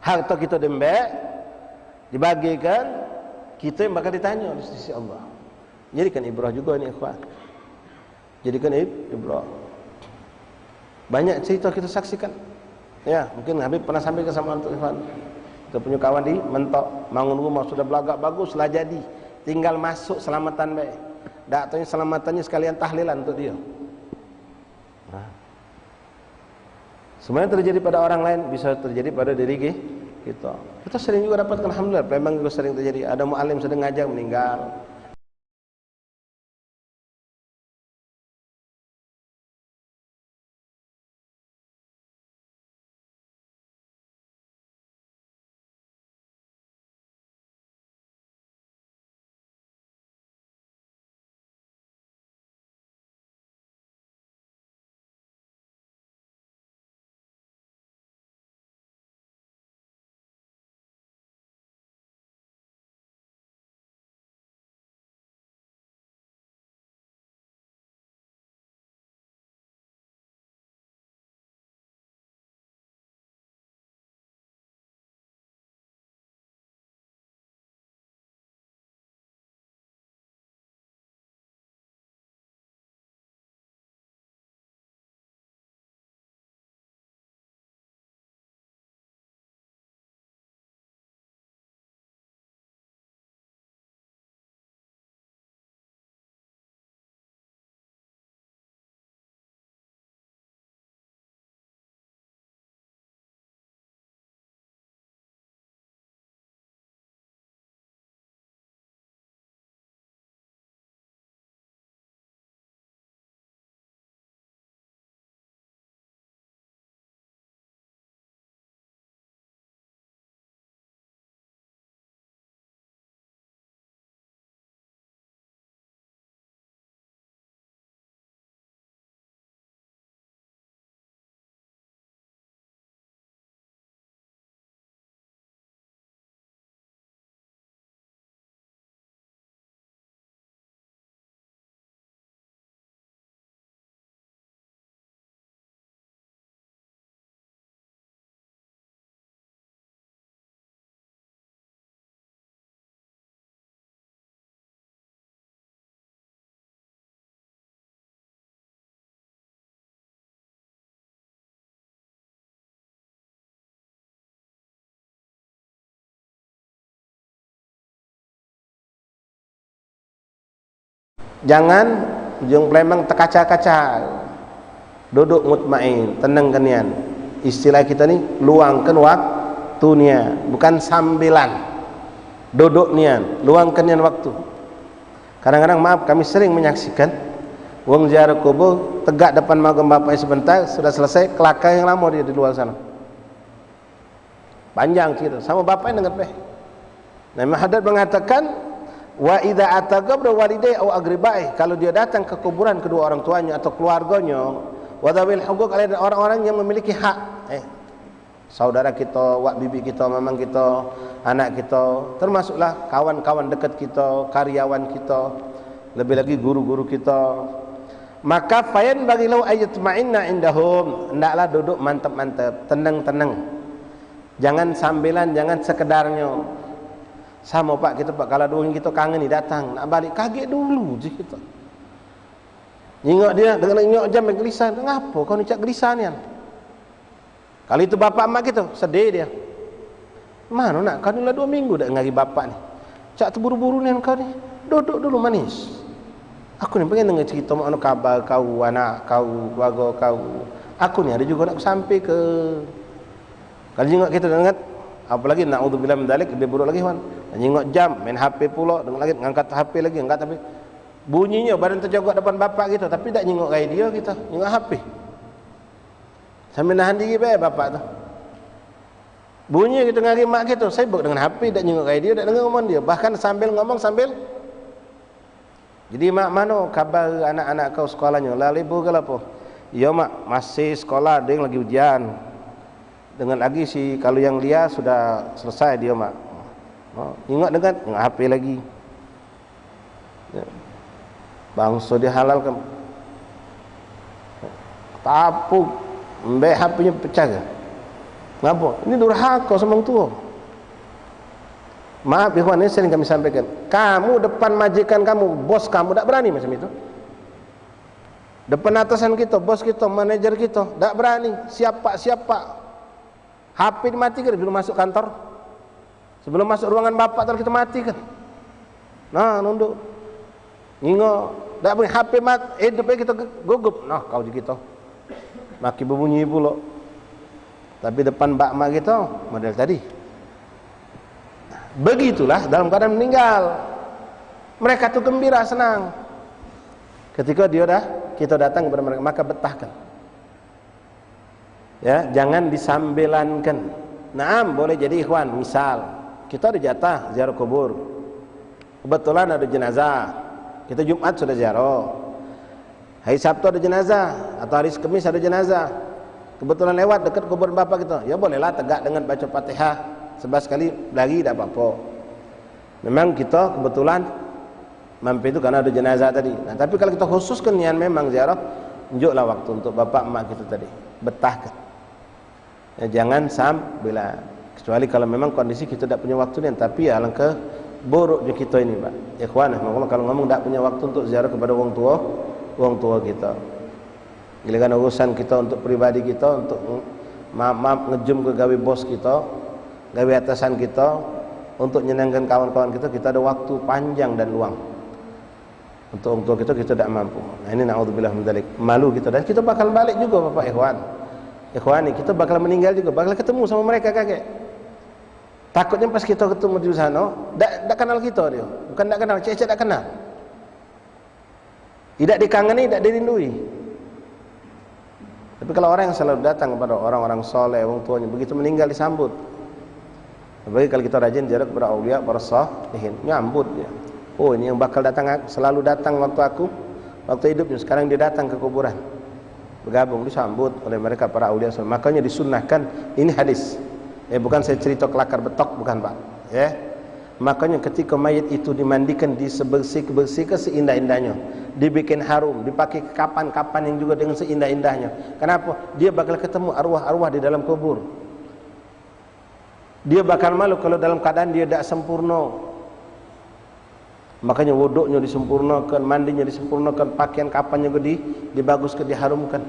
Harta kita dembek, dibagikan, kita yang bakal ditanya di sisi Allah. Jadikan ibrah juga ini ikhwan. Jadikan ibrah. Banyak cerita kita saksikan. Ya, mungkin Habib pernah sampaikan sama untuk ikhwan. Kita punya kawan di Mentok, bangun rumah sudah belagak bagus lah jadi. Tinggal masuk selamatan baik. Tak tanya selamatannya sekalian tahlilan untuk dia. Nah. Semuanya terjadi pada orang lain, bisa terjadi pada diri kita. Kita sering juga dapatkan, alhamdulillah, memang juga sering terjadi. Ada mu'alim sedang ngajar meninggal. Jangan ujung Palembang terkaca-kaca, duduk mutmain, tenang kenian. Istilah kita ni luangkan waktunya, bukan sambilan. Duduk nian, luangkan nian waktu. Kadang-kadang maaf, kami sering menyaksikan wong ziarah kubur tegak depan makam bapaknya sebentar, sudah selesai kelakar yang lama dia di luar sana. Panjang cerita sama bapaknya dengar. Nah, Imam Haddad mengatakan, wa idza ataqabra walidai aw agribai, kalau dia datang ke kuburan kedua orang tuanya atau keluarganya, wa dzawil huquq, ada orang-orang yang memiliki hak, saudara kita, wak bibi kita, mamang kita, anak kita, termasuklah kawan-kawan dekat kita, karyawan kita, lebih lagi guru-guru kita, maka fayan bagilau ayatma'inna indahum, hendaklah duduk mantap-mantap, tenang-tenang, jangan sambilan, jangan sekedarnya. Sama Pak, kita Pak, kalau doang kita kangen ni datang, nak balik kaget dulu je kita. Nyingok dia dengan nyingok jam gelisah. Ngapa kau ni cak gelisah ni? Kalau itu bapak mak kita, sedih dia. Mana nak kau ni lah 2 minggu dah ngari bapak ni. Cak terburu-buru ni kau ni. Duduk dulu manis. Aku ni pengen dengar cerita mana khabar kau, anak kau, keluarga kau. Aku ni ada juga nak sampai ke. Kalau nyingok kita dengar, apalagi naudzubillah min dzalik, lebih buruk lagi kan. Nyingok jam, main HP pula, dengan lagi ngangkat HP lagi, angkat HP. Bunyinya badan terjogok depan bapak kita, tapi tak nyingok radio kita, nyingok HP. Sambil nahan diri bapak tu. Bunyi kita ngari mak kita, sibuk dengan HP, tak nyingok radio, tak dengar ngomong dia. Bahkan sambil ngomong sambil. Jadi mak, mana khabar anak-anak kau sekolahnya? Lah libur ke apa? Ya mak, masih sekolah, dia lagi ujian. Dengan lagi si kalau yang dia sudah selesai dia mak. Ingat dengan HP lagi. Ya. Bangsa dia halalkan. Tapuk, mbak HP-nya pecah ke? Ngapa? Ini durhaka sama orang tua. Maaf ikhwan, ini sering kami sampaikan. Kamu depan majikan kamu, bos kamu tak berani macam itu. Depan atasan kita, bos kita, manajer kita, tak berani. Siapa? HP dimatikan sebelum masuk kantor. Sebelum masuk ruangan bapak terus kita matikan. Nah, nunduk. Nyingok, tak boleh HP depan kita gugup. Nah, kau di kita. Maki berbunyi pula. Tapi depan bakma kita model tadi. Begitulah dalam keadaan meninggal. Mereka tuh gembira, senang. Ketika kita datang kepada mereka, maka betahkan. Ya, jangan disambelankan. Naam, boleh jadi ikhwan. Misal, kita ada jatah ziarah kubur. Kebetulan ada jenazah. Kita Jumat sudah ziarah. Hari Sabtu ada jenazah atau hari Kamis ada jenazah. Kebetulan lewat dekat kuburan bapak kita. Ya bolehlah tegak dengan baca Fatihah 11 kali lagi tidak apa-apa. Memang kita kebetulan mampir itu karena ada jenazah tadi. Nah, tapi kalau kita khususkan yang memang ziarah, tunjuklah waktu untuk bapak emak kita tadi. Betahkan. Ya, jangan bila kecuali kalau memang kondisi kita tidak punya waktu dan tapi ya alangkah buruknya kita ini, Pak. Ikhwan, kalau ngomong tidak punya waktu untuk ziarah kepada wong tua kita. Giliran urusan kita untuk pribadi kita, untuk maaf ngejum ke gawe bos kita, gawe atasan kita, untuk menyenangkan kawan-kawan kita ada waktu panjang dan luang. Untuk orang tua kita tidak mampu. Nah, ini naudzubillah min dzalik. Malu kita dan kita bakal balik juga Bapak ikhwan. Ikhwani, kita bakal meninggal juga, bakal ketemu sama mereka kakek. Takutnya pas kita ketemu di sana, tak kenal kita dia. Bukan tak kenal, cecek tak kenal. Tidak dikangeni, tidak dirindui. Tapi kalau orang yang selalu datang kepada orang-orang soleh, orang tuanya, begitu meninggal disambut. Apalagi kalau kita rajin ziarah kepada aulia, para salihin, nyambut dia. Oh, ini yang bakal datang, selalu datang waktu hidupnya. Sekarang dia datang ke kuburan, bergabung, disambut oleh mereka para aulia. Makanya disunnahkan, ini hadis. Bukan saya cerita kelakar betok, bukan Pak. Ya. Makanya ketika mayat itu dimandikan, dibersihkan seindah-indahnya, dibikin harum, dipakai kapan-kapan yang juga dengan seindah-indahnya. Kenapa? Dia bakal ketemu arwah-arwah di dalam kubur. Dia bakal malu kalau dalam keadaan dia tidak sempurna. Makanya wuduknya disempurnakan, mandinya disempurnakan, pakaian kapannya juga dibaguskan, diharumkan.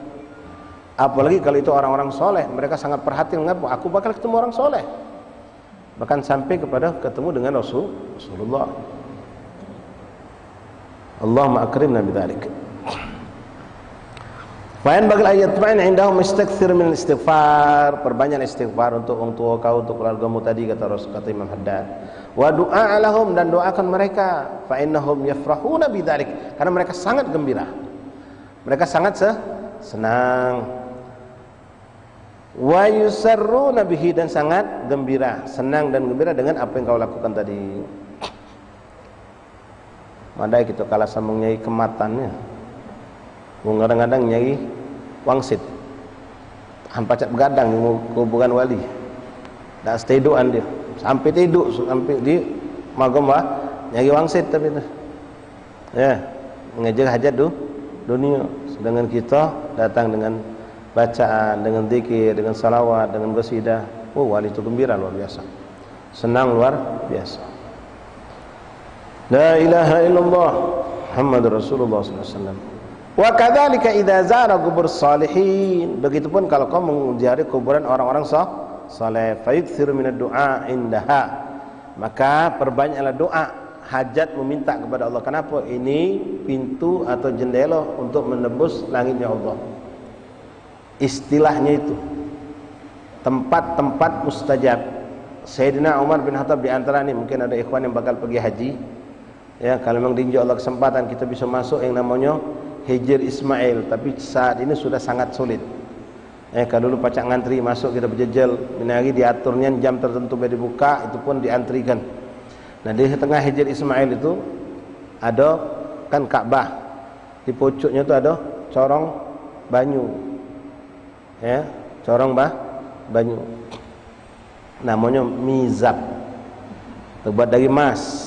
Apalagi kalau itu orang-orang soleh, mereka sangat perhatian. Mengapa? Aku bakal ketemu orang soleh. Bahkan sampai kepada ketemu dengan Rasulullah. Allahumma akrimna bidzalik. Wa yan bagal ayat ma'in indahum istakthir min istighfar, perbanyak istighfar untuk orang tua kau, untuk keluargamu tadi, kata Imam Haddad. Wa du'a lahum, dan doakan mereka, fa innahum yafrahuna bidzalik, karena mereka sangat gembira. Mereka sangat senang. Wa yusarruna bihi, dan sangat gembira, senang dan gembira dengan apa yang kau lakukan tadi. Madai kita kalah sama nyai kematannya. Kadang-kadang nyai wangsit. Hampacat begadang di kuburan wali. Dak stedoan dia. Sampai tidur, sampai di magom nyai wangsit tapi itu. Ya, mengejar hajat dunia. Sedangkan kita datang dengan bacaan, dengan zikir, dengan salawat, dengan qasidah. Oh, wali itu gembira luar biasa. Senang luar biasa. La ilaha illallah Muhammadur Rasulullah sallallahu alaihi wasallam. Wa kadzalika idza zara qubur salihin, begitupun kalau kau menziarahi kuburan orang-orang saleh, fa yukthiru minad du'a indaha, maka perbanyaklah doa hajat, meminta kepada Allah. Kenapa? Ini pintu atau jendela untuk menembus langitnya Allah. Istilahnya itu tempat-tempat mustajab. Sayyidina Umar bin Khattab di antara ini, mungkin ada ikhwan yang bakal pergi haji. Ya, kalau memang diinjak Allah kesempatan kita bisa masuk yang namanya Hijr Ismail, tapi saat ini sudah sangat sulit. Kalau dulu pacak ngantri masuk kita berjejel, ini diaturnya jam tertentu biar dibuka, itu pun diantrikan. Nah, di tengah Hijr Ismail itu ada kan Ka'bah. Di pucuknya itu ada corong banyu. Ya, corong banyu. Namanya mizab. Terbuat dari emas.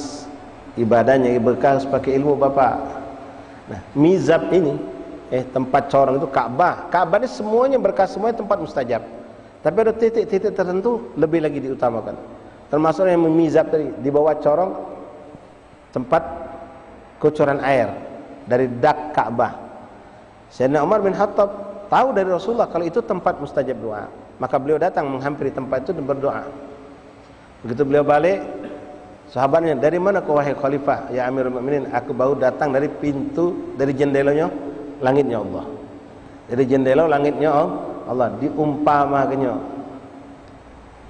Ibadahnya berkah pakai ilmu Bapak. Nah, mizab ini tempat corong itu Ka'bah. Ka'bah ini semuanya berkah, semuanya tempat mustajab. Tapi ada titik-titik tertentu lebih lagi diutamakan. Termasuk yang memizab tadi, di bawah corong tempat kucuran air dari dak Ka'bah. Sayyidina Umar bin Khattab tahu dari Rasulullah kalau itu tempat mustajab doa, maka beliau datang menghampiri tempat itu dan berdoa. Begitu beliau balik, sahabatnya, dari mana kau wahai khalifah ya Amirul Mukminin? Aku baru datang dari pintu, dari jendelanya langitnya Allah. Dari jendela langitnya Allah diumpamakannya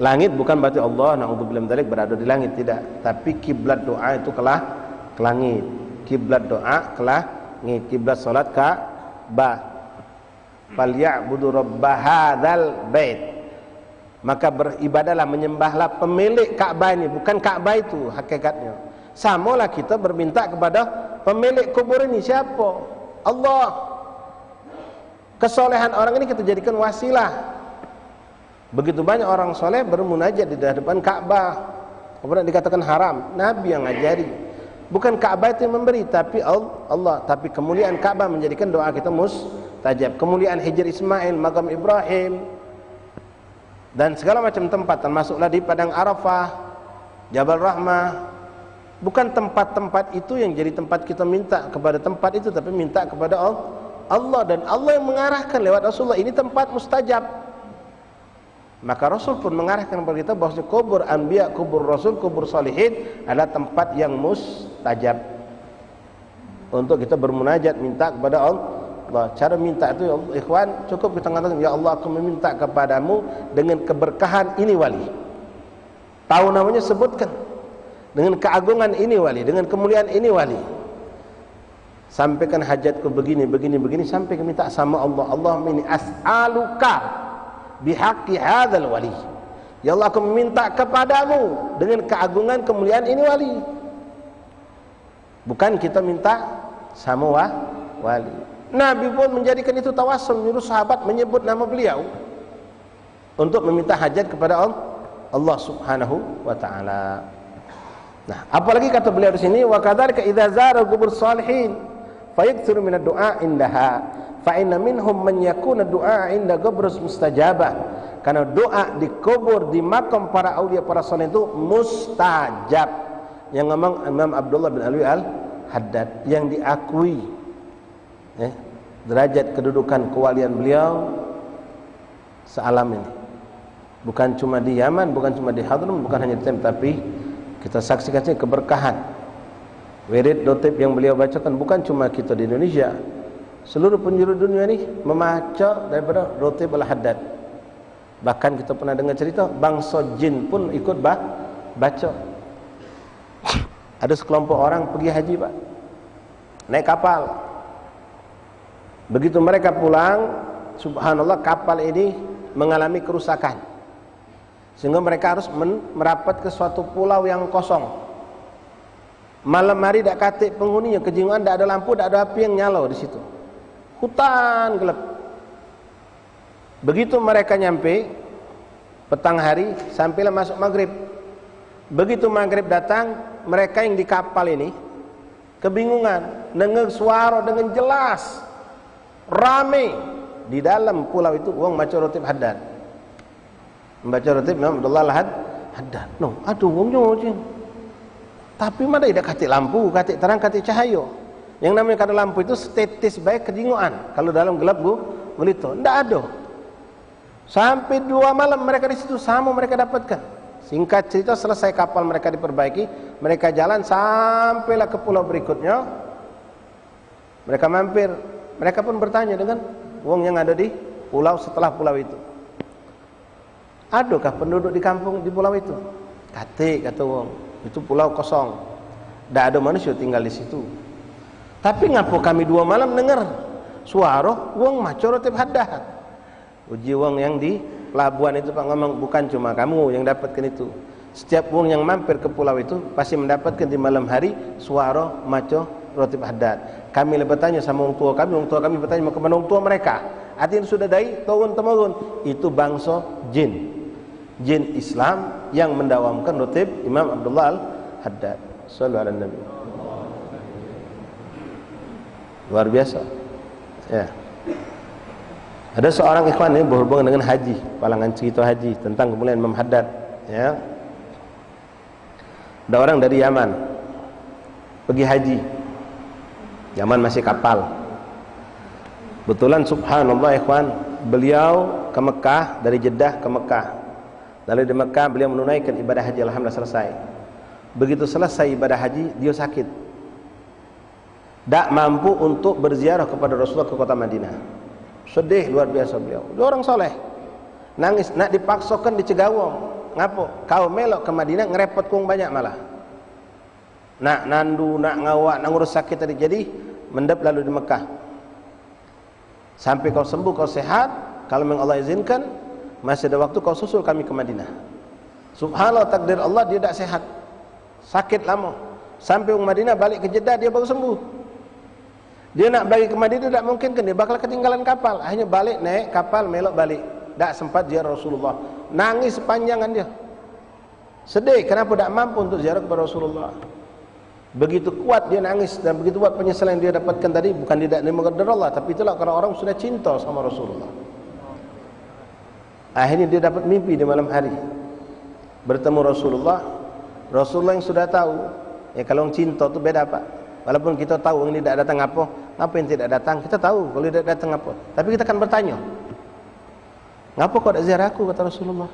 Langit bukan berarti Allah na'udzubillah min dzalik berada di langit, tidak. Tapi kiblat doa itu ke langit. Kiblat doa ke langit. Kiblat salat Ka'bah. Falyabudu rabb hadzal bait. Maka beribadahlah, menyembahlah pemilik Ka'bah ini, bukan Ka'bah itu hakikatnya. Samalah kita berminta kepada pemilik kubur ini. Siapa? Allah. Kesolehan orang ini kita jadikan wasilah. Begitu banyak orang soleh bermunajat di hadapan Ka'bah, kemudian dikatakan haram. Nabi yang ngajari, bukan Ka'bah itu yang memberi, tapi Allah. Tapi kemuliaan Ka'bah menjadikan doa kita mustajab. Kemuliaan Hijr Ismail, Maqam Ibrahim, dan segala macam tempat, termasuklah di Padang Arafah, Jabal Rahmah. Bukan tempat-tempat itu yang jadi tempat kita minta kepada tempat itu, tapi minta kepada Allah. Dan Allah yang mengarahkan lewat Rasulullah, ini tempat mustajab. Maka Rasul pun mengarahkan kepada kita bahawa kubur anbiya, kubur Rasul, kubur salihin adalah tempat yang mustajab untuk kita bermunajat, minta kepada Allah. Cara minta itu, ya Allah, ikhwan, cukup kita katakan, ya Allah, aku meminta kepadamu dengan keberkahan ini wali. Tahu namanya, sebutkan. Dengan keagungan ini wali, dengan kemuliaan ini wali. Sampaikan hajatku begini, sampai minta sama Allah. Allahumma inni as'aluka bihaqqi hadzal wali. Ya Allah, aku meminta kepadamu dengan keagungan kemuliaan ini wali. Bukan kita minta sama wali. Nabi pun menjadikan itu tawassul, menyuruh sahabat menyebut nama beliau untuk meminta hajat kepada Allah Subhanahu wa taala. Nah, apalagi kata beliau di sini, wa kadzalika idza zara qubur salihin fayakthiru minad du'a indaha fa inna minhum man yakuna du'a inda qabrus mustajabah. Karena doa di kubur, di makam para aulia, para saleh itu mustajab. Yang ngomong Imam Abdullah bin Alwi Al-Haddad, yang diakui derajat kedudukan kewalian beliau sealam ini. Bukan cuma di Yaman, bukan cuma di Hadram, bukan hanya di Tem, tapi kita saksikan keberkahan wirid dotib yang beliau bacakan. Bukan cuma kita di Indonesia, seluruh penjuru dunia ini membaca daripada Rotib Al-Haddad. Bahkan kita pernah dengar cerita bangsa jin pun ikut baca. Ada sekelompok orang pergi haji, Pak, naik kapal. Begitu mereka pulang, subhanallah, kapal ini mengalami kerusakan, sehingga mereka harus merapat ke suatu pulau yang kosong. Malam hari tak katik penghuninya, kejinguan, tak ada lampu, tak ada api yang nyala di situ. Hutan gelap. Begitu mereka nyampe petang hari, sampailah masuk maghrib. Begitu maghrib datang, mereka yang di kapal ini kebingungan, dengar suara dengan jelas, rame di dalam pulau itu. Wong baca Rotib Haddad, membaca Rotib Imam Abdullah Al-Haddad. No, aduh wong jeng. Tapi mana tidak katik lampu, katik terang, katik cahaya. Yang namanya kada lampu itu statis baik kejinguan. Kalau dalam gelap gulito, tidak ada. Sampai 2 malam mereka di situ, sama mereka dapatkan. Singkat cerita, selesai kapal mereka diperbaiki, mereka jalan sampailah ke pulau berikutnya. Mereka mampir, mereka pun bertanya dengan wong yang ada di pulau setelah pulau itu, adakah penduduk di kampung di pulau itu? Katik, kata wong, itu pulau kosong, tidak ada manusia tinggal di situ. Tapi ngapo kami 2 malam dengar suara wong maca Rotib Haddad. Uji wong yang di pelabuhan itu, Pak, ngomong, bukan cuma kamu yang dapatkan itu. Setiap wong yang mampir ke pulau itu pasti mendapatkan di malam hari suara maca Rotib Haddad. Kami bertanya sama orang tua kami bertanya mau kemana orang tua mereka. Artinya sudah dari tahun temurun. Itu bangsa jin Islam yang mendawamkan Rotib Imam Abdullah Al-Haddad. Sallallahu alaihi Nabi. Luar biasa. Ya. Ada seorang ikhwan ini berhubungan dengan haji, palangan cerita haji tentang kemuliaan Imam Haddad. Ya. Ada orang dari Yaman pergi haji. Yaman masih kapal. Betulan subhanallah ikhwan, beliau ke Mekah, dari Jeddah ke Mekah. Lalu di Mekah beliau menunaikan ibadah haji, alhamdulillah selesai. Begitu selesai ibadah haji, dia sakit. Tak mampu untuk berziarah kepada Rasulullah ke kota Madinah. Sedih luar biasa beliau. Dia orang soleh. Nangis, nak dipaksakan di Cegawong. ngapo? Kau melok ke Madinah ngerepot kong banyak malah. Nak nandu, nak ngawak, nak ngurus sakit tadi. Jadi mendap lalu di Mekah. Sampai kau sembuh, kau sehat, kalau memang Allah izinkan, masih ada waktu kau susul kami ke Madinah. Subhanallah, takdir Allah, dia tak sehat, sakit lama. Sampai ke Madinah, balik ke Jeddah, dia baru sembuh. Dia nak balik ke Madinah, tak mungkin kan, dia bakal ketinggalan kapal. Akhirnya balik, naik kapal, melok balik. Tak sempat ziarah Rasulullah. Nangis sepanjangan dia. Sedih, kenapa tak mampu untuk ziarah kepada Rasulullah. Begitu kuat dia nangis dan begitu kuat penyesalan yang dia dapatkan tadi. Bukan dia tak menerima qadar Allah, tapi itulah karena orang sudah cinta sama Rasulullah. Akhirnya dia dapat mimpi di malam hari, bertemu Rasulullah. Rasulullah yang sudah tahu. Ya kalau orang cinta tu beda Pak. Walaupun kita tahu orang ini tidak datang apa yang tidak datang, kita tahu kalau dia tidak datang apa. Tapi kita akan bertanya, ngapa kau tak ziarah aku, kata Rasulullah.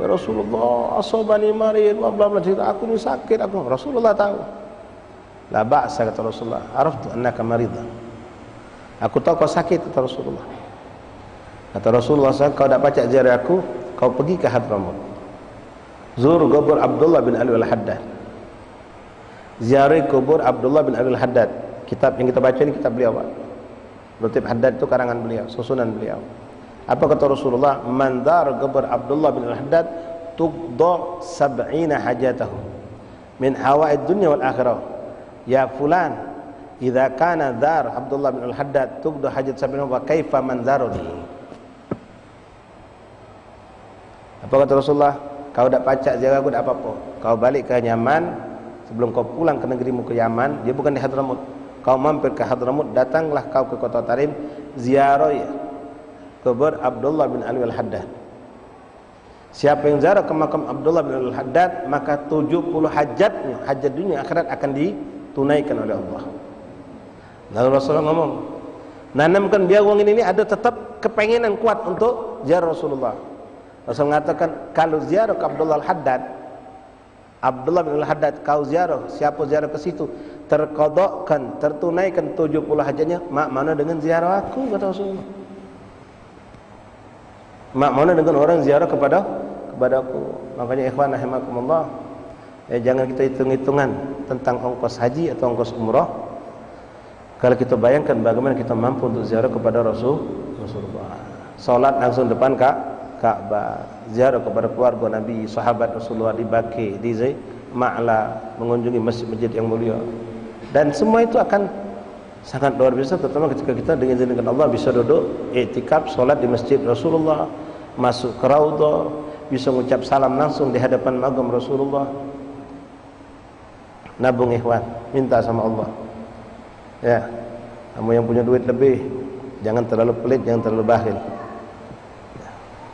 Ya Rasulullah, asabani marid, bla bla bla, aku ni sakit aku. Rasulullah tahu. La ba'sa, kata Rasulullah. Araftu annaka maridah. Aku tahu kau sakit, kata Rasulullah. Kata Rasulullah, kau tak baca ziarah aku, kau pergi ke Hadramut. Zur kubur Abdullah bin Ali al-Haddad. Ziarah kubur Abdullah bin Ali al-Haddad. Kitab yang kita baca ini kitab beliau, Pak. Lutif Haddad itu karangan beliau, susunan beliau. Apa kata Rasulullah? Man dar kubur Abdullah bin al-Haddad tuqda 70 hajatahu min hawaid dunya wal akhirah. Ya fulan, idza kana dar Abdullah bin al-Haddad tuqda hajat 70 wa kaifa man daruni. Apa kata Rasulullah? Kau dak pacak ziarah aku tak apa-apa. Kau balik ke Yaman, sebelum kau pulang ke negerimu ke Yaman, dia bukan di Hadramut. Kau mampir ke Hadramut, datanglah kau ke kota Tarim, ziarah kubur Abdullah bin Ali al-Haddad. Siapa yang ziarah ke makam Abdullah bin Ali al-Haddad, maka 70 hajatnya, hajat dunia akhirat akan ditunaikan oleh Allah. Lalu Rasulullah ngomong, nanamkan biar orang ini ada tetap kepengenan kuat untuk ziarah Rasulullah. Rasul mengatakan, kalau ziarah ke Abdullah al-Haddad, Abdullah bin al-Haddad kau ziarah, siapa ziarah ke situ, terkodokkan, tertunaikan 70 hajatnya, mak mana dengan ziarah aku, kata Rasulullah. Mak mana dengan orang ziarah kepada aku. Makanya ikhwan rahimakumullah, jangan kita hitung-hitungan tentang ongkos haji atau ongkos umrah. Kalau kita bayangkan bagaimana kita mampu untuk ziarah kepada Rasulullah. Salat langsung depan Ka'bah, ziarah kepada keluarga Nabi, sahabat Rasulullah di Baqi, di Ma'la, mengunjungi masjid-masjid yang mulia. Dan semua itu akan sangat luar biasa, terutama ketika kita dengan Allah bisa duduk iktikaf salat di masjid Rasulullah, masuk ke Raudhah, bisa mengucap salam langsung di hadapan magam Rasulullah. Nabung ikhwan, minta sama Allah. Ya, kamu yang punya duit lebih, jangan terlalu pelit, jangan terlalu bakhil.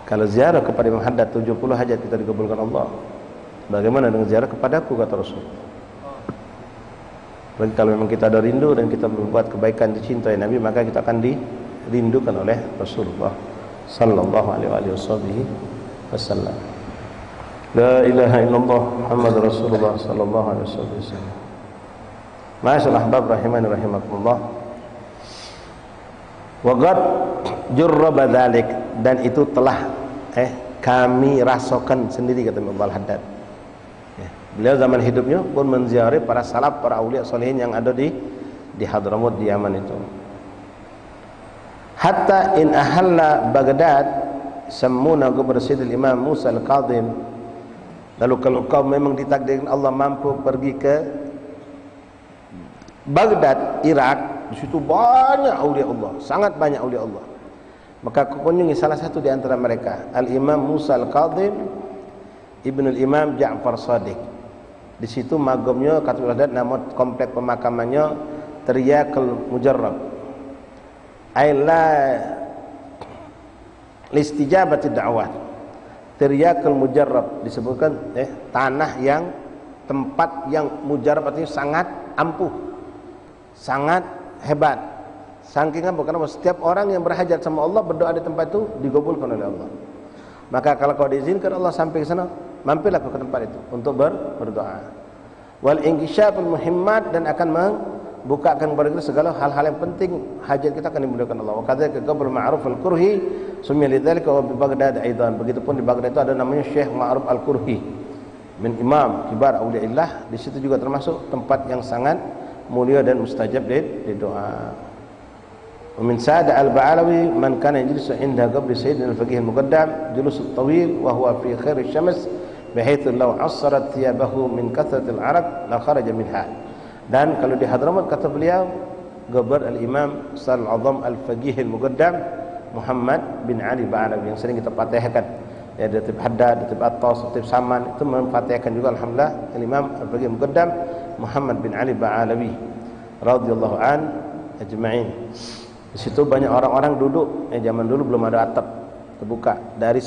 Kalau ziarah kepada Imam Haddad 70 hajat kita dikabulkan Allah. Bagaimana dengan ziarah kepadaku, kata Rasul. Bagi kalau memang kita ada rindu dan kita membuat kebaikan dicintai Nabi, maka kita akan dirindukan oleh Rasulullah sallallahu alaihi wasallam. La ilaha illallah Muhammad Rasulullah sallallahu alaihi wasallam. Ma'asyiral ahbab rahimani rahimakumullah. Wa qad jurraba dzalik, dan itu telah kami rasakan sendiri, kata Imam Al-Haddad. Beliau zaman hidupnya pun menziarahi para salaf, para aulia salihin yang ada di Hadramut, di Yaman itu. Hatta in ahalla Baghdad sammuna kepada Sayyidil Imam Musa Al-Kadhim. Lalu kalau kau memang ditakdirkan Allah mampu pergi ke Baghdad, Irak, di situ banyak aulia Allah, sangat banyak aulia Allah. Maka kau kunjungi salah satu di antara mereka, Al-Imam Musa Al-Kadhim Ibn Al-Imam Ja'far Shadiq. Di situ magamnya, kata ulama, nama komplek pemakamannya Tiryakul Mujarrab. Aila listijabati da'wat. Tiryakul Mujarrab disebutkan tanah yang, tempat yang mujarrab, artinya sangat ampuh, sangat hebat. Saking apa? Karena setiap orang yang berhajat sama Allah, berdoa di tempat itu digabulkan oleh Allah. Maka kalau kau diizinkan Allah sampai ke sana, mampirlah ke tempat itu untuk berdoa. Wal inkishaful muhimmat, dan akan bukakan kepada kita segala hal-hal yang penting, hajat kita akan dimudahkan Allah. Wa kadzalika qabr ma'ruf al-Qurhi summiya lidzalika wa bi Baghdad aidan. Begitupun di Baghdad itu ada namanya Syekh Ma'ruf al-Qurhi, min imam kibar auliyaillah. Di situ juga termasuk tempat yang sangat mulia dan mustajab di doa. Wa min Sa'd al-Ba'alawi man kana yajlisu 'inda qabri sayyidina al-faqih al-muqaddam julus at-tawil wa huwa fi khair asy-syams bihaitsu law 'assarat thiyabahu min kathrati al-'araq la kharaja minha. Dan kalau di Hadramaut kata beliau Gabar al-Imam Al-Azam Al-Faqih Al-Muqaddam Muhammad bin Ali Ba'alawi yang sering kita fatihahkan ya, di Tib Haddad, di Tib Attas, di Tib Saman, itu memfatihahkan juga alhamdulillah Al-Imam Al-Faqih Al-Muqaddam Muhammad bin Ali Ba'alawi radhiyallahu an ajma'in. Di situ banyak orang-orang duduk, zaman dulu belum ada atap terbuka, dari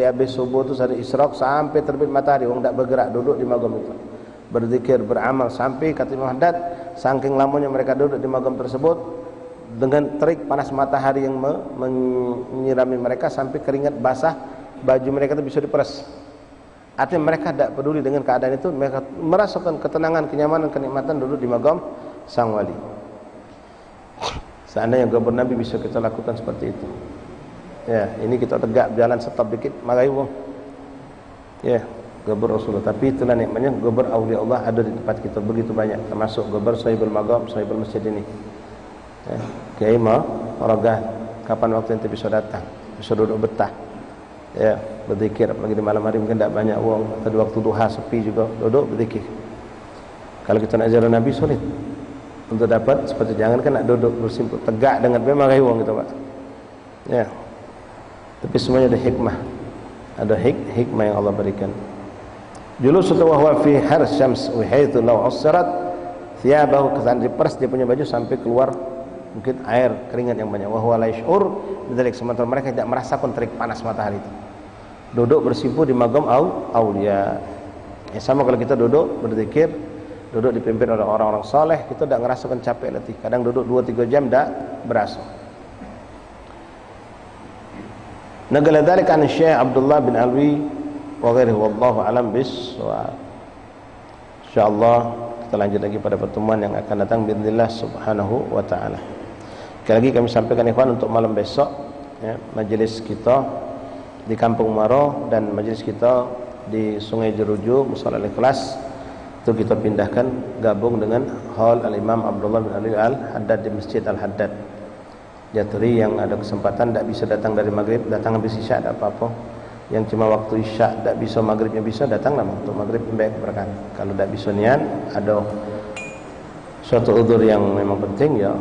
habis subuh itu dari Isyraq sampai terbit matahari orang tak bergerak, duduk di magam itu berzikir, beramal, sampai kata Imam Haddad saking lamanya mereka duduk di magam tersebut dengan terik panas matahari yang menyirami mereka sampai keringat basah, baju mereka itu bisa diperas. Artinya mereka tidak peduli dengan keadaan itu, mereka merasakan ketenangan, kenyamanan, kenikmatan duduk di magam sang wali. Seandainya gubernur Nabi bisa kita lakukan seperti itu ya, ini kita tegak jalan stop dikit magai wong ya, gubernur Rasulullah. Tapi itulah nikmatnya gubernur aulia Allah ada di tempat kita begitu banyak, termasuk gubernur Sahibul Magam, Sahibul Masjid ini ya. Kiai mau oragah kapan waktu nanti bisa datang, bisa duduk betah ya, berzikir, apalagi di malam hari mungkin tidak banyak uang, atau di waktu duha sepi juga duduk berzikir. Kalau kita nak ajaran Nabi sulit untuk dapat seperti, jangan kan nak duduk bersimpul tegak dengan memang uang gitu Pak ya. Tapi semuanya ada hikmah, ada hikmah yang Allah berikan. Julus wa huwa fi har syams wa haitsu law assarat thiyabahu, kesan diperas dia punya baju sampai keluar mungkin air keringat yang banyak. Wa huwa la yash'ur bidzalik, sementara mereka tidak merasakan terik panas matahari itu. Duduk bersimpu di magam aulia. Ya, sama kalau kita duduk berzikir, duduk dipimpin oleh orang-orang saleh, kita tidak merasakan capek letih. Kadang duduk 2-3 jam tidak berasa. Naqala dzalika an Syekh Abdullah bin Alwi wa ghairuhu wallahu alam bissawab. Insyaallah kita lanjut lagi pada pertemuan yang akan datang biidznillah subhanahu wa taala. Sekali lagi kami sampaikan ikhwan untuk malam besok ya, majelis kita di Kampung Maro dan majelis kita di Sungai Jeruju Mushola Al-Ikhlas itu kita pindahkan gabung dengan hall Al-Imam Abdullah bin Ali Al-Haddad di Masjid Al-Haddad Jatri. Yang ada kesempatan tidak bisa datang dari maghrib, datang habis isya tidak apa-apa. Yang cuma waktu isya tidak bisa, maghribnya bisa, datanglah untuk maghrib baik berkat. Kalau tidak bisa niat, ada suatu udzur yang memang penting ya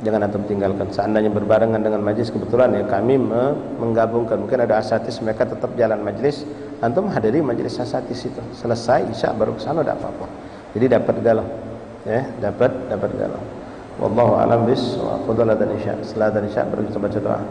jangan antum tinggalkan. Seandainya berbarengan dengan majlis kebetulan ya kami menggabungkan, mungkin ada asatis mereka tetap jalan majlis, antum hadiri majlis asatis itu, selesai isya baru ke sana tidak apa-apa. Jadi dapat galau ya, dapat galau. Wallahu a'lam bissawab. Fadhal dan isya, setelah dan isya baru kita baca doa.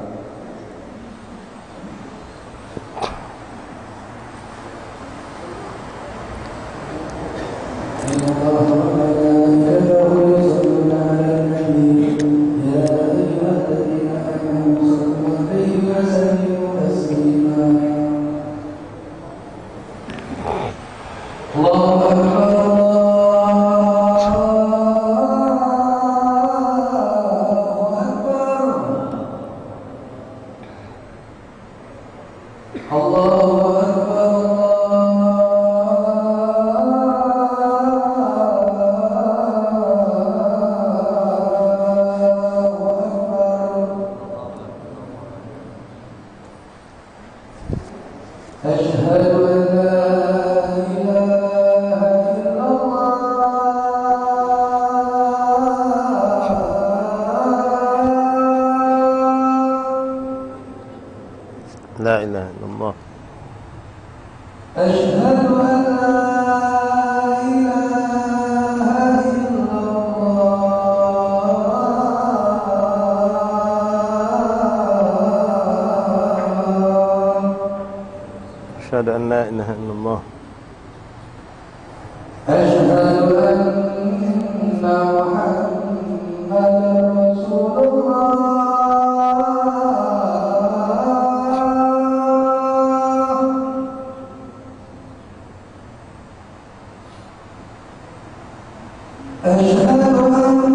La ilaha illallah. Asyhadu an la ilaha illallah. Asyhadu an la ilaha illallah. Asyhadu anna Muhammadan Rasulullah. أشهد أن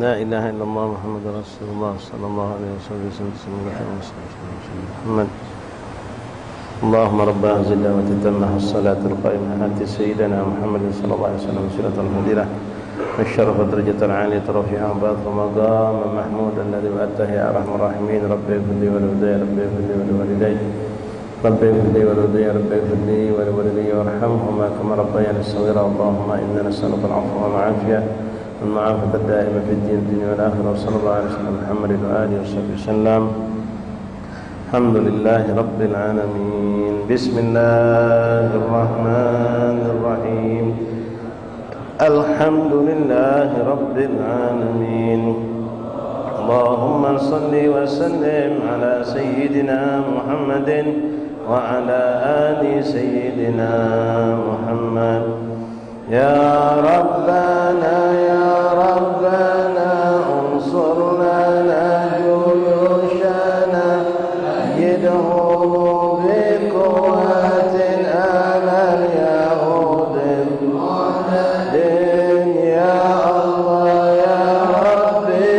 لا إله إلا الله محمد رسول الله صلى الله عليه وسلم. بسم الله الرحمن الرحيم. محمد اللهم رب هذه الدعوة التامة الصلاة القائمة آت سيدنا محمد صلى الله عليه وسلم وسيلة الفضيلة والشرف درجة العالية رفيعا بعض مقام محمود الذي وأتاه يا أرحم الراحمين. ربي اغفر لي ولوالدي، ربي اغفر لي ولوالدي، ربي اغفر لي ولوالدي، ربي اغفر لي ولوالدي وارحمهما كما ربياني صغيرا. اللهم إنا نسألك العفو والعافية والمعافاة الدائمة في الدنيا والآخرة. وصلى الله عليه وسلم محمد وآله وصحبه وسلم. الحمد لله رب العالمين. بسم الله الرحمن الرحيم. الحمد لله رب العالمين. اللهم صل وسلم على سيدنا محمد وعلى آل سيدنا محمد. يا ربنا يا ربنا انصر لنا جيوشنا أيدهم بقوة آل اليهود المعتدين. يا الله يا ربي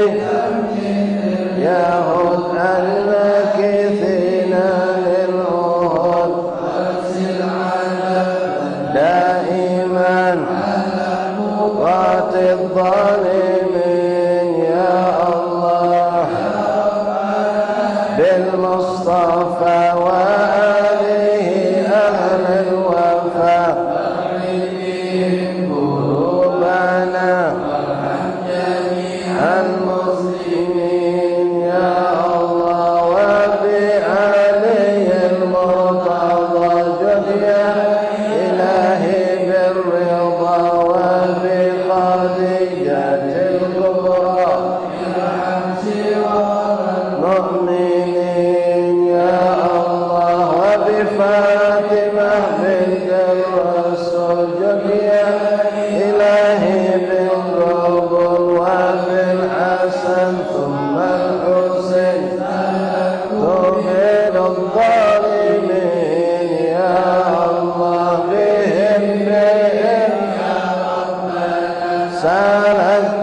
يهود المكثين للعهد أرسل عذابا دائما على مضاة الظالمين. يا الله بالمصطفى وآله أهل الوفا قلوبنا وارحم جميع المسلمين. يا الله وبآله المرتضى جد يا إلهي بالرضا وبخديجة الكبرى ارحم سوار المؤمنين. يا الله وبفاطمة بنت الرسول جد يا إلهي بالقبول وبالحسن ثم الحسين تغفر الظالمين. يا الله بهم يا ربنا سالت